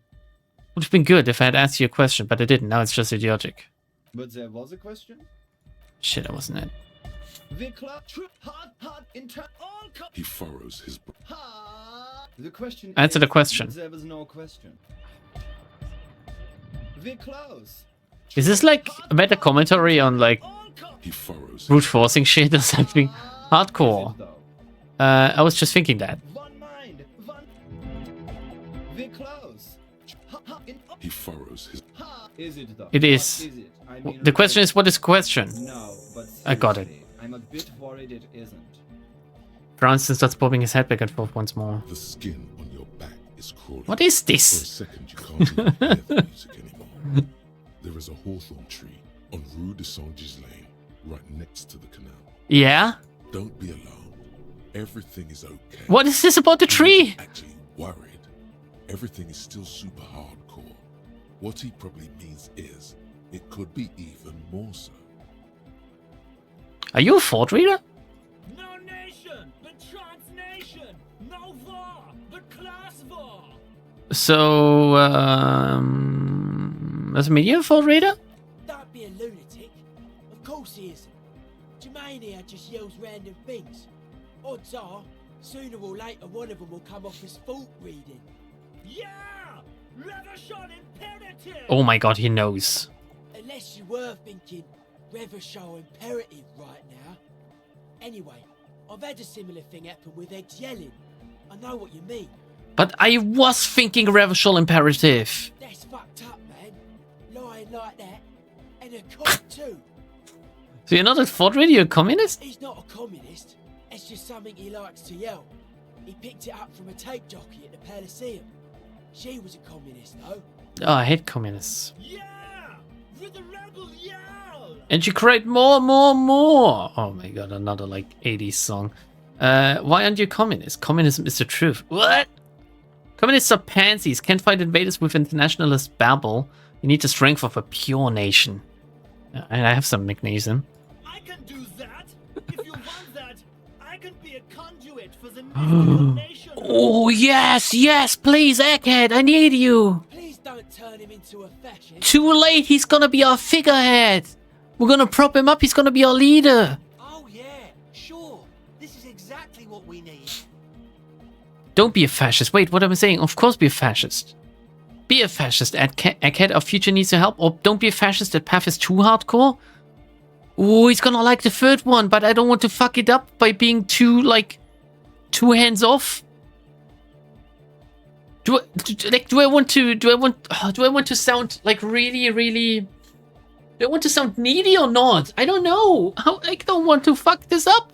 Would have been good if I had asked you a question, but I didn't. Now it's just idiotic. But there was a question? Shit, that wasn't it. He furrows his brow. The question Answer is, the question. There was no question. We're close. Is this like a meta commentary on like He furrows brute forcing shit or something? Hardcore. I was just thinking that. We're close. He furrows his... Is it though? It is. What is it? I mean, The question is, what is the question? No, but I got it. seriously, I'm a bit worried it isn't. Brownston starts bobbing his head back and forth once more. The skin on your back is crawling. What is For a this? second, you can't even hear the music anymore. There is a hawthorn tree on Rue de Saint-Gilles Lane, right next to the canal. Yeah? Don't be alarmed. Everything is okay. What is this about the tree? Actually worried. Everything is still super hardcore. What he probably means is, it could be even more so. Are you a Ford reader? No nation, but transnation. No war, but class war. So, As a media thought reader? Don't be a lunatic. Of course he isn't. Jermaine here just yells random things. Odds are, sooner or later one of them will come off as fault reading. Yeah! Revershon imperative! Oh my god, he knows. Unless you were thinking Revershon imperative right now. Anyway, I've had a similar thing happen with eggs yelling. I know what you mean. But I was thinking Revershol imperative. That's fucked up, man. Lying like that. And a cop too. So you're not a thought reader, you're a communist? He's not a communist. It's just something he likes to yell. He picked it up from a tape jockey at the Elysium. She was a communist, though. Oh, I hate communists. Yeah! With the rebel yell! And you create more, more, more. Oh my god, another like 80s song. Why aren't you communist? Communism is the truth. What? Communists are pansies, can't fight invaders with internationalist babble. You need the strength of a pure nation. And I have some magnesium. I can do that. If you want that, I can be a conduit for the mystical nation. Oh yes, yes, please, Egghead, I need you. Please don't turn him into a fascist. Too late, he's gonna be our figurehead. We're gonna prop him up, he's gonna be our leader. Oh yeah, sure. This is exactly what we need. Don't be a fascist. Wait, what am I saying? Of course be a fascist. Be a fascist, Egghead. Our future needs your help. Or don't be a fascist, that path is too hardcore. Oh, he's gonna like the third one, but I don't want to fuck it up by being too, like, too hands off. Do I want to sound like really, do I want to sound needy or not? I don't know. I don't want to fuck this up.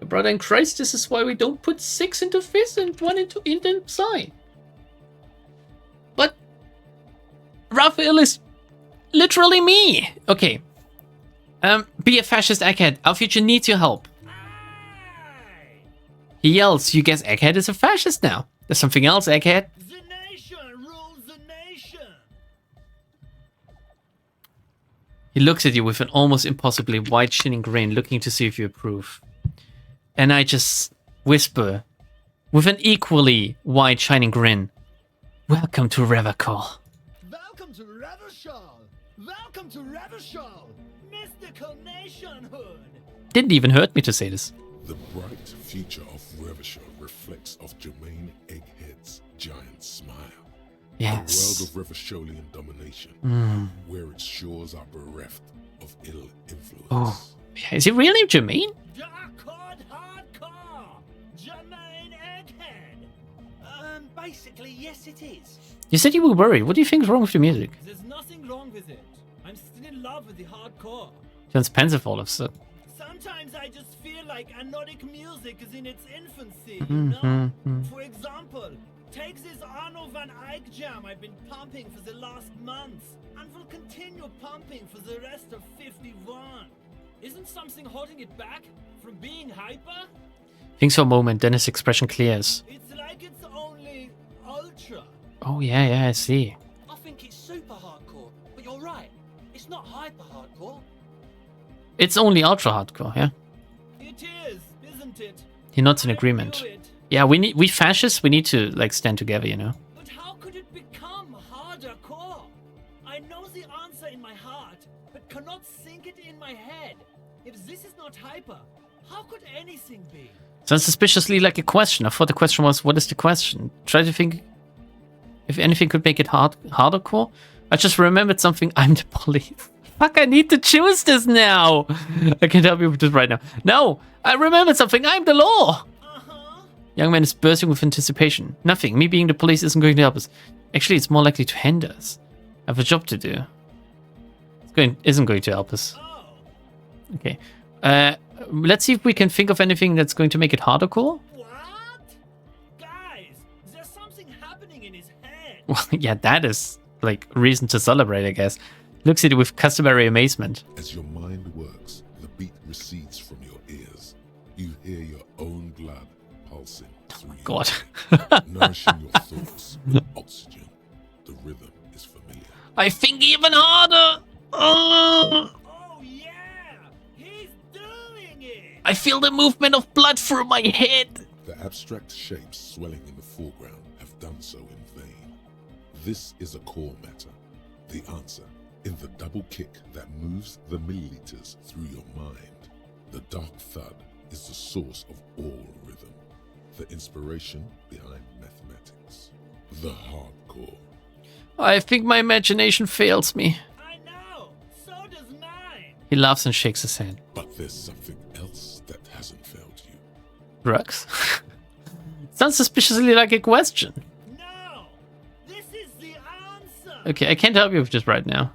Brother in Christ, this is why we don't put 6 into Fizz and 1 into Psy. But Raphael is literally me. Okay. Be a fascist, Egghead. Our future needs your help. He yells, you guess Egghead is a fascist now. There's something else, Egghead. The nation rules the nation. He looks at you with an almost impossibly wide shining grin, looking to see if you approve. And I just whisper, with an equally wide shining grin, welcome to Revercall. Welcome to Revershol. Welcome to Revershol. Mystical nationhood. Didn't even hurt me to say this. The bright future of Revershol reflects of Jermaine Egghead's giant smile. Yes. A world of Reversholian domination, where its shores are bereft of ill influence. Oh, is he really Jermaine? Jermaine Egghead. Basically, yes it is. You said you were worried. What do you think is wrong with your music? There's nothing wrong with it. I'm still in love with the hardcore. Sounds pensive all of a sudden. Sometimes I just feel like anodic music is in its infancy, you know? For example, take this Arno van Eyck jam I've been pumping for the last month, and will continue pumping for the rest of 51. Isn't something holding it back from being hyper? Thinks for a moment, then his expression clears. It's like it's only ultra. Oh yeah, I see. I think it's super hardcore, but you're right. It's not hyper hardcore. It's only ultra hardcore, yeah? It is, isn't it? He nods in agreement. Yeah, we fascists, we need to, like, stand together, you know? But how could it become harder core? I know the answer in my heart, but cannot think it in my head. If this is not hyper, how could anything be? Sounds suspiciously like a question. I thought the question was, what is the question? Try to think if anything could make it harder core. I just remembered something. I'm the police. Fuck, I need to choose this now. I can't help you with this right now. No, I remembered something. I'm the law. Young man is bursting with anticipation. Nothing. Me being the police isn't going to help us. Actually, it's more likely to hinder us. I have a job to do. Isn't going to help us. Okay. Let's see if we can think of anything that's going to make it harder core. What? Guys, there's something happening in his head. Well, yeah, that is, like, reason to celebrate, I guess. Looks at you with customary amazement. As your mind works, the beat recedes from your ears. You hear your own blood pulsing through your God. body, nourishing your thoughts with oxygen. The rhythm is familiar. I think even harder. Oh yeah, he's doing it. I feel the movement of blood through my head. The abstract shapes swelling in the foreground have done so in vain. This is a core matter. The answer in the double kick that moves the milliliters through your mind. The dark thud is the source of all rhythm, the inspiration behind mathematics, the hardcore. I think my imagination fails me. I know, so does mine. He laughs and shakes his head. But there's something else that hasn't failed you. Drugs? Sounds suspiciously like a question. No, this is the answer. Okay, I can't help you with this right now.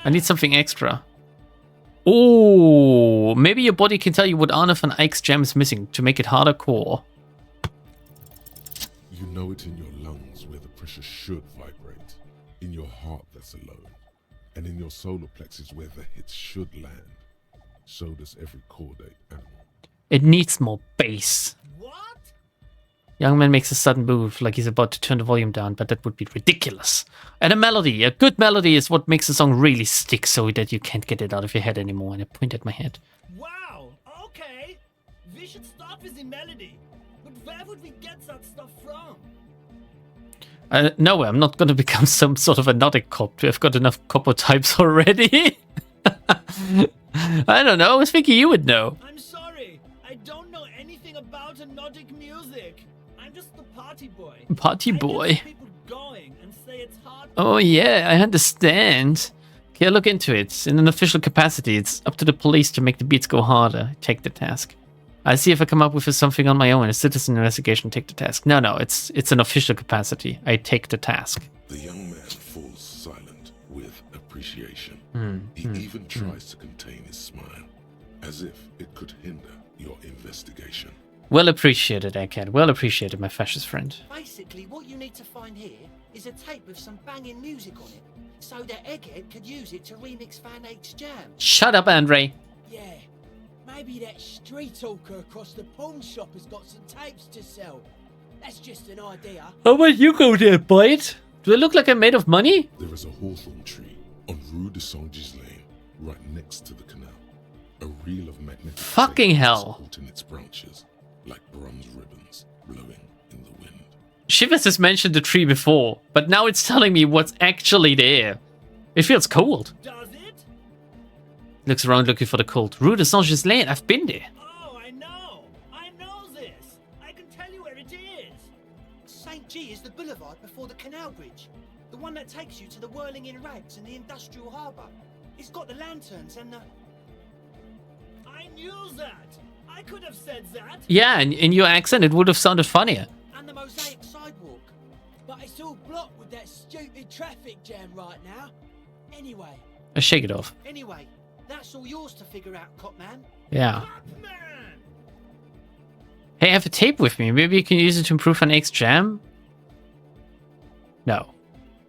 I need something extra. Oh, maybe your body can tell you what Arne van Eyck's gem is missing to make it harder core. You know it in your lungs where the pressure should vibrate, in your heart that's alone, and in your solar plexus where the hits should land. So does every chordate animal. It needs more bass. Young man makes a sudden move, like he's about to turn the volume down, but that would be ridiculous. And a good melody is what makes a song really stick so that you can't get it out of your head anymore. And I point at my head. Wow, okay. We should start with the melody. But where would we get that stuff from? No, I'm not going to become some sort of a Nordic cop. I've got enough copper types already. I don't know. I was thinking you would know. I'm sorry. I don't know anything about Nordic music. I'm just the party boy. Party boy. People going and say it's hard. Oh yeah, I understand. Okay, I'll look into it. In an official capacity, it's up to the police to make the beats go harder. Take the task. I see if I come up with something on my own. A citizen investigation, take the task. No, it's an official capacity. I take the task. The young man falls silent with appreciation. He Hmm. even tries to contain his smile, as if it could hinder your investigation. Well appreciated, Egghead. Well appreciated, my fascist friend. Basically, what you need to find here is a tape with some banging music on it, so that Egghead could use it to remix Van Eyck's jam. Shut up, Andre. Yeah, maybe that street hawker across the pawn shop has got some tapes to sell. That's just an idea. How about you go there, Bite? Do I look like I'm made of money? There is a hawthorn tree on Rue de Saint-Gilles Lane, right next to the canal. A reel of magnetic Fucking tape hell. supporting its branches, like bronze ribbons blowing in the wind. Shivers has mentioned the tree before, but now it's telling me what's actually there. It feels cold. Does it? Looks around looking for the cult. Rue de Saint-Gilles Lane, I've been there. Oh, I know. I know this. I can tell you where it is. St. G is the boulevard before the canal bridge. The one that takes you to the whirling in rags and the industrial harbour. It's got the lanterns and the... I knew that. I could have said that. Yeah, and in your accent it would have sounded funnier. And the mosaic sidewalk. But it's all blocked with that stupid traffic jam right now. Anyway, Shake it off. that's all yours to figure out, Copman. Yeah. Hey, I have a tape with me. Maybe you can use it to improve an X jam? No.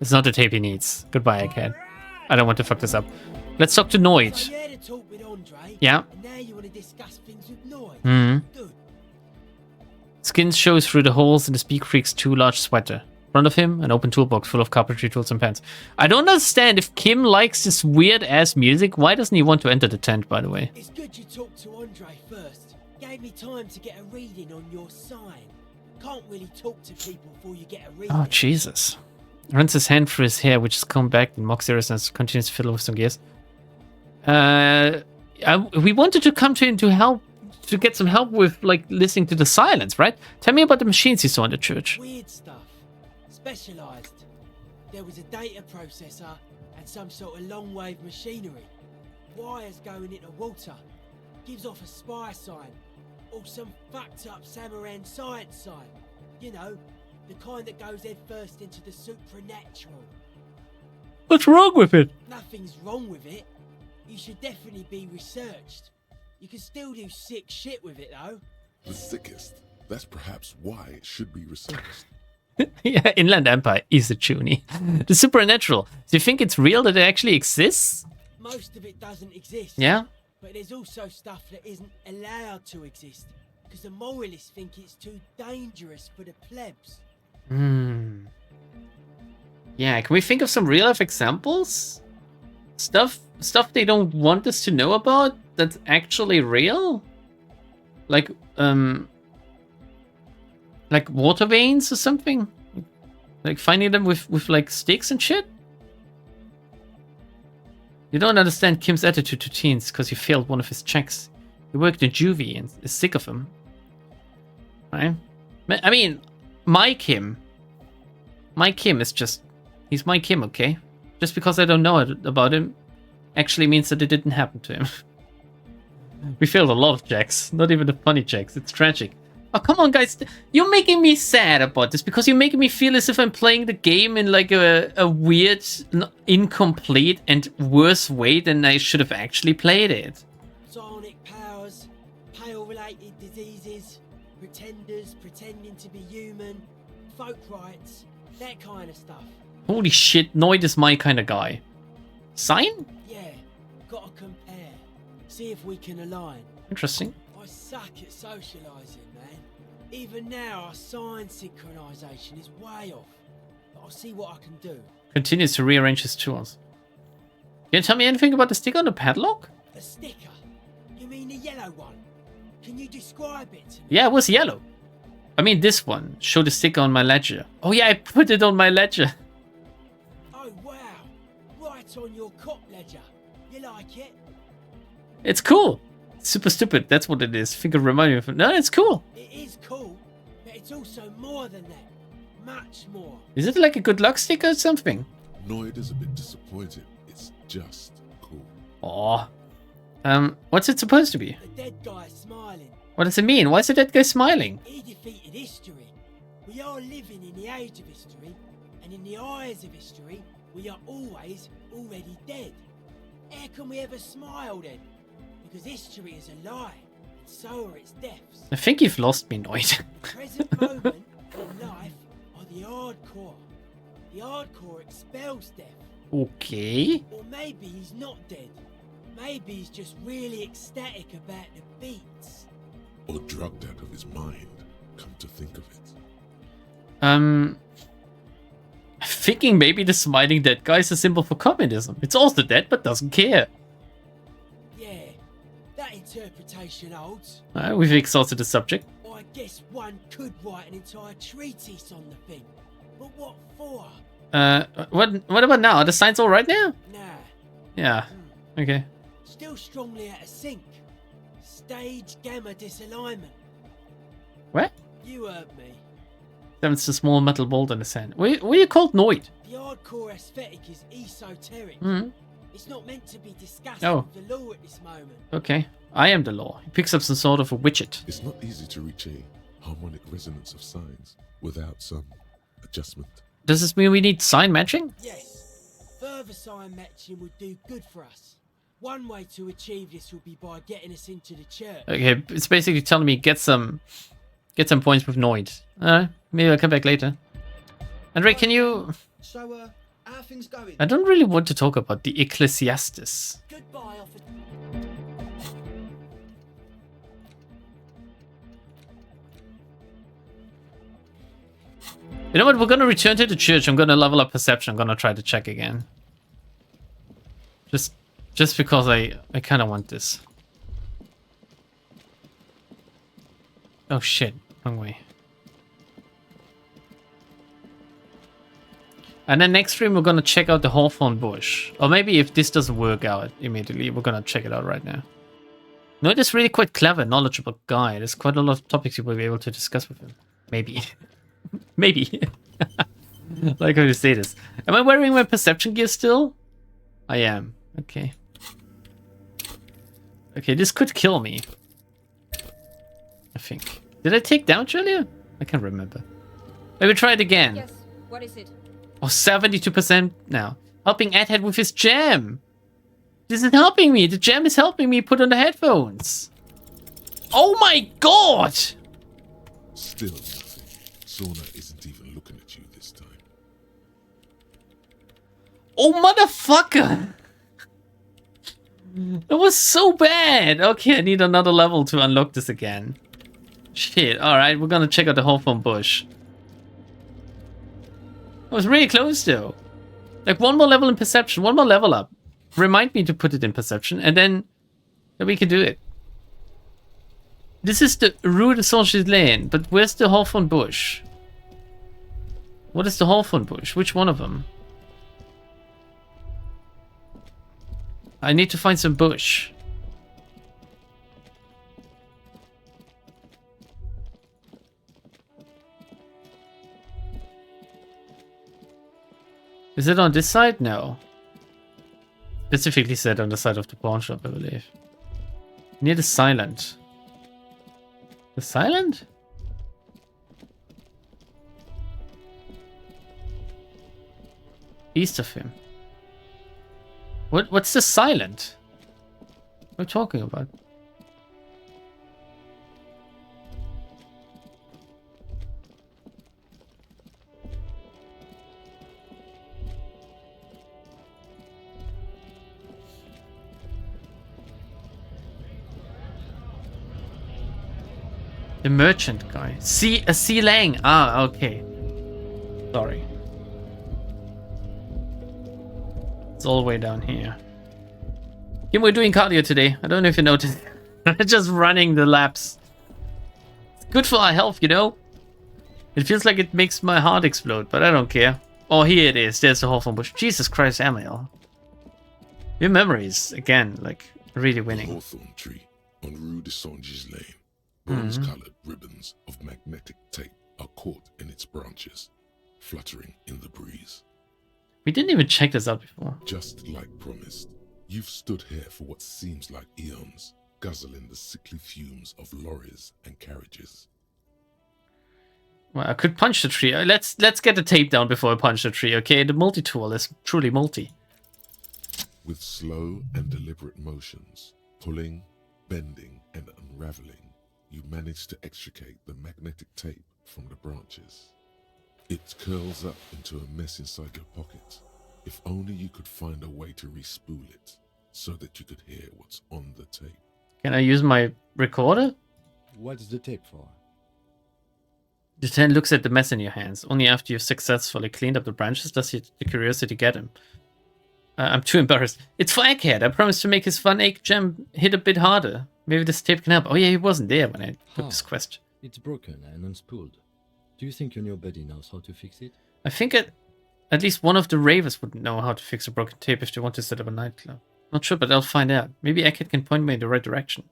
It's not the tape he needs. Goodbye, Egghead. I don't want to fuck this up. Let's talk to Noid. So you had a talk with Andre, Yeah. and now you want to discuss things with Noid. Hmm. Good. Skin shows through the holes in the Speak Freak's too large sweater. In front of him, an open toolbox full of carpentry tools and pens. I don't understand. If Kim likes this weird-ass music, why doesn't he want to enter the tent, by the way? It's good you talked to Andre first. Gave me time to get a reading on your sign. Can't really talk to people before you get a reading. Oh, Jesus. Runs his hand through his hair, which is combed back in mock seriousness, continues to fiddle with some gears. We wanted to come to him to get some help with, like, listening to the silence, right? Tell me about the machines you saw in the church. Weird stuff. Specialised. There was a data processor and some sort of long-wave machinery. Wires going into water. Gives off a spy sign. Or some fucked-up Samaran science sign. You know, the kind that goes head first into the supernatural. What's wrong with it? Nothing's wrong with it. You should definitely be researched. You can still do sick shit with it, though. The sickest. That's perhaps why it should be researched. Yeah, Inland Empire is a toonie. The supernatural. Do you think it's real that it actually exists? Most of it doesn't exist. Yeah? But there's also stuff that isn't allowed to exist. Because the moralists think it's too dangerous for the plebs. Hmm. Yeah, can we think of some real-life examples? Stuff they don't want us to know about that's actually real? Like, like water veins or something? Like finding them with like sticks and shit? You don't understand Kim's attitude to teens because he failed one of his checks. He worked in juvie and is sick of them. Right? I mean, my Kim is just... He's my Kim, okay? Just because I don't know about him actually means that it didn't happen to him. We failed a lot of checks. Not even the funny checks. It's tragic. Oh, come on, guys. You're making me sad about this because you're making me feel as if I'm playing the game in like a weird, incomplete, and worse way than I should have actually played it. Psionic powers, pale-related diseases, pretenders pretending to be human, folk rights, that kind of stuff. Holy shit, Noid is my kind of guy. Sign? Yeah, gotta compare. See if we can align. Interesting. I suck at socialising, man. Even now, our sign synchronisation is way off. But I'll see what I can do. Continues to rearrange his tools. Can you tell me anything about the sticker on the padlock? The sticker? You mean the yellow one? Can you describe it to me? Yeah, it was yellow. I mean this one. Show the sticker on my ledger. Oh yeah, I put it on my ledger. Oh wow. Right on your cop ledger. You like it? It's cool. Super stupid. That's what it is. Think it reminded me of... No, it's cool. It is cool, but it's also more than that. Much more. Is it like a good luck sticker or something? Noid is a bit disappointed. It's just cool. Aw. What's it supposed to be? The dead guy smiling. What does it mean? Why is the dead guy smiling? He defeated history. We are living in the age of history, and in the eyes of history, we are always already dead. How can we ever smile then? Because history is a lie, and so are its deaths. I think you've lost me, Noid. Present moment and life are the hardcore. The hardcore expels death. Okay. Or maybe he's not dead. Maybe he's just really ecstatic about the beats. Or drugged out of his mind, come to think of it. Thinking maybe the smiling dead guy is a symbol for communism. It's also dead, but doesn't care. Yeah, that interpretation holds. We've exhausted the subject. I guess one could write an entire treatise on the thing. But what for? What about now? Are the signs all right now? Nah. Yeah. Okay. Still strongly out of sync. Stage gamma disalignment. What? You heard me. It's a small metal bolt in the sand. What are you called, Noid? The hardcore aesthetic is esoteric. Mm-hmm. It's not meant to be discussed with the law at this moment. Okay. I am the law. He picks up some sort of a widget. It's not easy to reach a harmonic resonance of signs without some adjustment. Does this mean we need sign matching? Yes. Further sign matching would do good for us. One way to achieve this would be by getting us into the church. Okay, it's basically telling me get some points with Noid. Maybe I'll come back later. Andre, can you... So, how are things going? I don't really want to talk about the Ecclesiastes. Goodbye, officer. You know what? We're gonna return to the church. I'm gonna level up perception. I'm gonna try to check again. Just because I kind of want this. Oh shit! Wrong way. And then next stream we're gonna check out the Hawthorn Bush. Or maybe if this doesn't work out immediately, we're gonna check it out right now. No, it is really quite clever, knowledgeable guy. There's quite a lot of topics you will be able to discuss with him. Maybe. Maybe. Like how you say this. Am I wearing my perception gear still? I am. Okay. Okay, this could kill me. I think. Did I take damage earlier? I can't remember. Maybe try it again. Yes, what is it? Oh, 72% now. Helping Ed with his jam. This is helping me. The jam is helping me put on the headphones. Oh my god! Still nothing. Sauna isn't even looking at you this time. Oh, motherfucker! That was so bad. Okay, I need another level to unlock this again. Shit, alright, we're gonna check out the Hawthorn Bush. I was really close though. Like one more level in perception, one more level up. Remind me to put it in perception, and then we can do it. This is the Rue de Saint-Ghislain, but where's the Hawthorn bush? What is the Hawthorn bush? Which one of them? I need to find some bush. Is it on this side? No. Specifically said on the side of the pawn shop, I believe. Near the silent. The silent? East of him. What's the silent? What are you talking about? The merchant guy. C Lang. Ah, okay. Sorry. It's all the way down here. Kim, we're doing cardio today. I don't know if you noticed. Just running the laps. It's good for our health, you know? It feels like it makes my heart explode, but I don't care. Oh, here it is. There's the Hawthorn bush. Jesus Christ, Amiel. Your memories, again, like, really winning. The hawthorn tree on Rue de Saint-Ghislain. Bronze-colored ribbons of magnetic tape are caught in its branches, fluttering in the breeze. We didn't even check this out before. Just like promised, you've stood here for what seems like eons, guzzling the sickly fumes of lorries and carriages. Well, I could punch the tree. Let's get the tape down before I punch the tree, okay? The multi-tool is truly multi. With slow and deliberate motions, pulling, bending, and unraveling, you manage to extricate the magnetic tape from the branches. It curls up into a mess inside your pocket. If only you could find a way to re-spool it, so that you could hear what's on the tape. Can I use my recorder? What's the tape for? The 10 looks at the mess in your hands. Only after you've successfully cleaned up the branches does the curiosity get him. I'm too embarrassed. It's for Egghead. I promised to make his fun egg jam hit a bit harder. Maybe this tape can help. Oh yeah, he wasn't there when I took this quest. It's broken and unspooled. Do you think your new buddy knows how to fix it? I think at least one of the ravers would know how to fix a broken tape if they want to set up a nightclub. Not sure, but I'll find out. Maybe Egghead can point me in the right direction.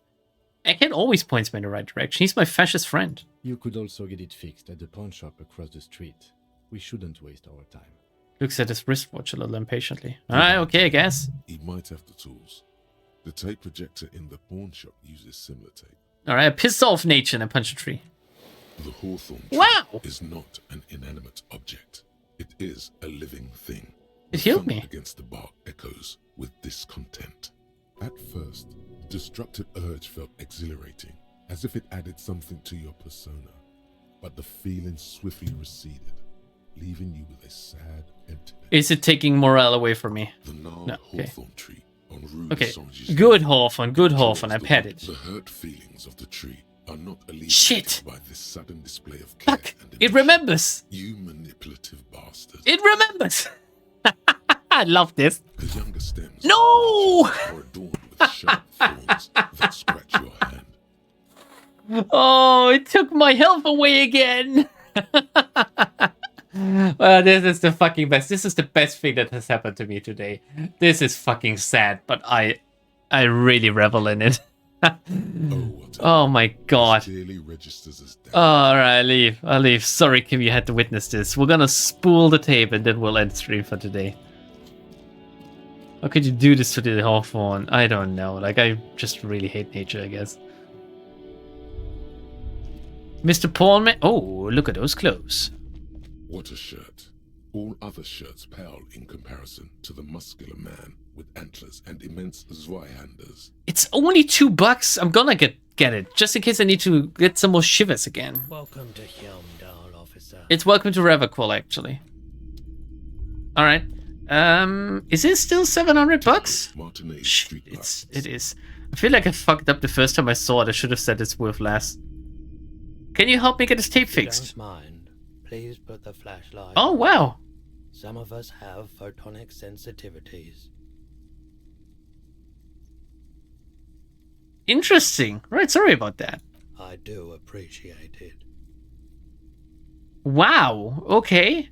Egghead always points me in the right direction. He's my fascist friend. You could also get it fixed at the pawn shop across the street. We shouldn't waste our time. Looks at his wristwatch a little impatiently. Alright, okay, I guess. He might have the tools. The tape projector in the pawn shop uses similar tape. Alright, I pissed off nature and I punched a tree. The hawthorn tree is not an inanimate object. It is a living thing. It healed me. Against the bark echoes with discontent. At first, the destructive urge felt exhilarating, as if it added something to your persona. But the feeling swiftly receded, leaving you with a sad emptiness. Is it taking morale away from me? The gnarled hawthorn tree on Rue okay. de Saint-Ghislain. Good Hawthorn, I pet it. The hurt feelings of the tree are not alleviated Shit. by this sudden display of care. Fuck! It remembers! You manipulative bastard. It remembers! I love this. The younger stems No! are adorned with sharp thorns that scratch your hand. Oh, it took my health away again! Well, this is the fucking best. This is the best thing that has happened to me today. This is fucking sad, but I really revel in it. Oh my god. Alright, I'll leave. Sorry, Kim, you had to witness this. We're gonna spool the tape and then we'll end stream for today. How could you do this to the Hawthorn? I don't know. Like, I just really hate nature, I guess. Mr. Pawnman. Oh, look at those clothes. What a shirt. All other shirts pale in comparison to the muscular man with antlers and immense Zweihanders. It's only $2. I'm gonna get it, just in case I need to get some more shivers again. Welcome to Helmdall, officer. It's welcome to Revaqual, actually. Alright. Is it still $700? Shit, it is. I feel like I fucked up the first time I saw it. I should have said it's worth less. Can you help me get this tape fixed? Don't mind. Please put the flashlight. Oh, wow. Some of us have photonic sensitivities. Interesting. Right, sorry about that. I do appreciate it. Wow, okay.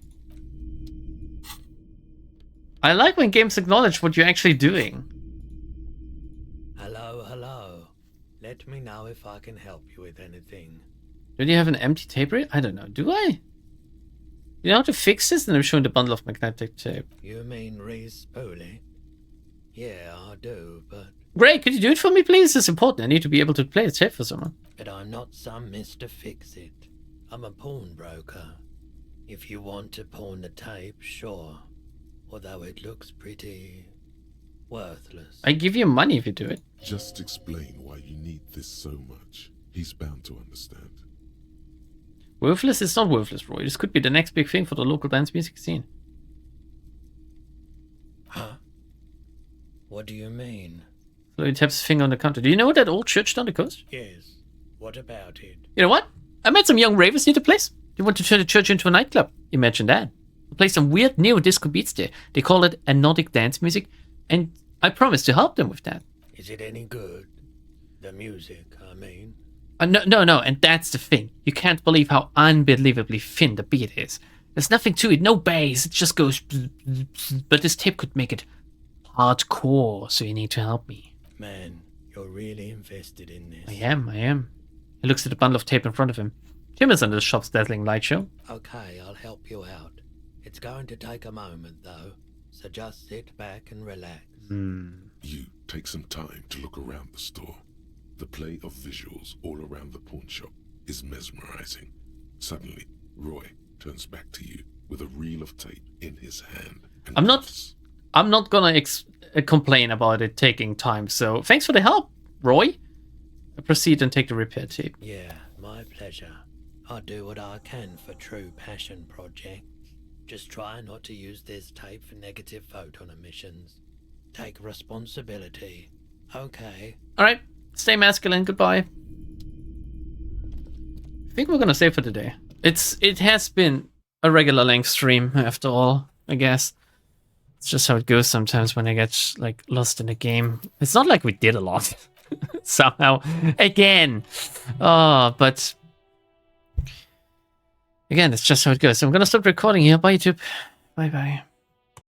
I like when games acknowledge what you're actually doing. Hello, hello. Let me know if I can help you with anything. Do you have an empty tape reel? I don't know. Do I? You know how to fix this? And I'm showing the bundle of magnetic tape. You mean re-spoolie? Yeah, I do, but... Great, could you do it for me, please? It's important. I need to be able to play the tape for someone. But I'm not some Mr. Fix-It. I'm a pawnbroker. If you want to pawn the tape, sure. Although it looks pretty... worthless. I give you money if you do it. Just explain why you need this so much. He's bound to understand. Worthless is not worthless, Roy. This could be the next big thing for the local dance music scene. Huh? What do you mean? So he taps his finger on the counter. Do you know that old church down the coast? Yes. What about it? You know what? I met some young ravers near the place. They want to turn the church into a nightclub. Imagine that. They play some weird neo-disco beats there. They call it Nordic dance music. And I promised to help them with that. Is it any good? The music, I mean. No, and that's the thing. You can't believe how unbelievably thin the beat is. There's nothing to it, no bass, it just goes... But this tape could make it hardcore, so you need to help me. Man, you're really invested in this. I am. He looks at the bundle of tape in front of him. Jim is under the shop's dazzling light show. Okay, I'll help you out. It's going to take a moment, though, so just sit back and relax. You take some time to look around the store. The play of visuals all around the pawn shop is mesmerizing. Suddenly, Roy turns back to you with a reel of tape in his hand. I'm not gonna complain about it taking time, so thanks for the help, Roy. I proceed and take the repair tape. Yeah, my pleasure. I'll do what I can for true passion projects. Just try not to use this tape for negative photon emissions. Take responsibility. Okay. Alright, stay masculine, goodbye. I think we're gonna save for today. It has been a regular length stream after all, I guess. It's just how it goes sometimes when I get like lost in a game. It's not like we did a lot somehow again. But again, it's just how it goes. So I'm gonna stop recording here. Bye YouTube. Bye bye.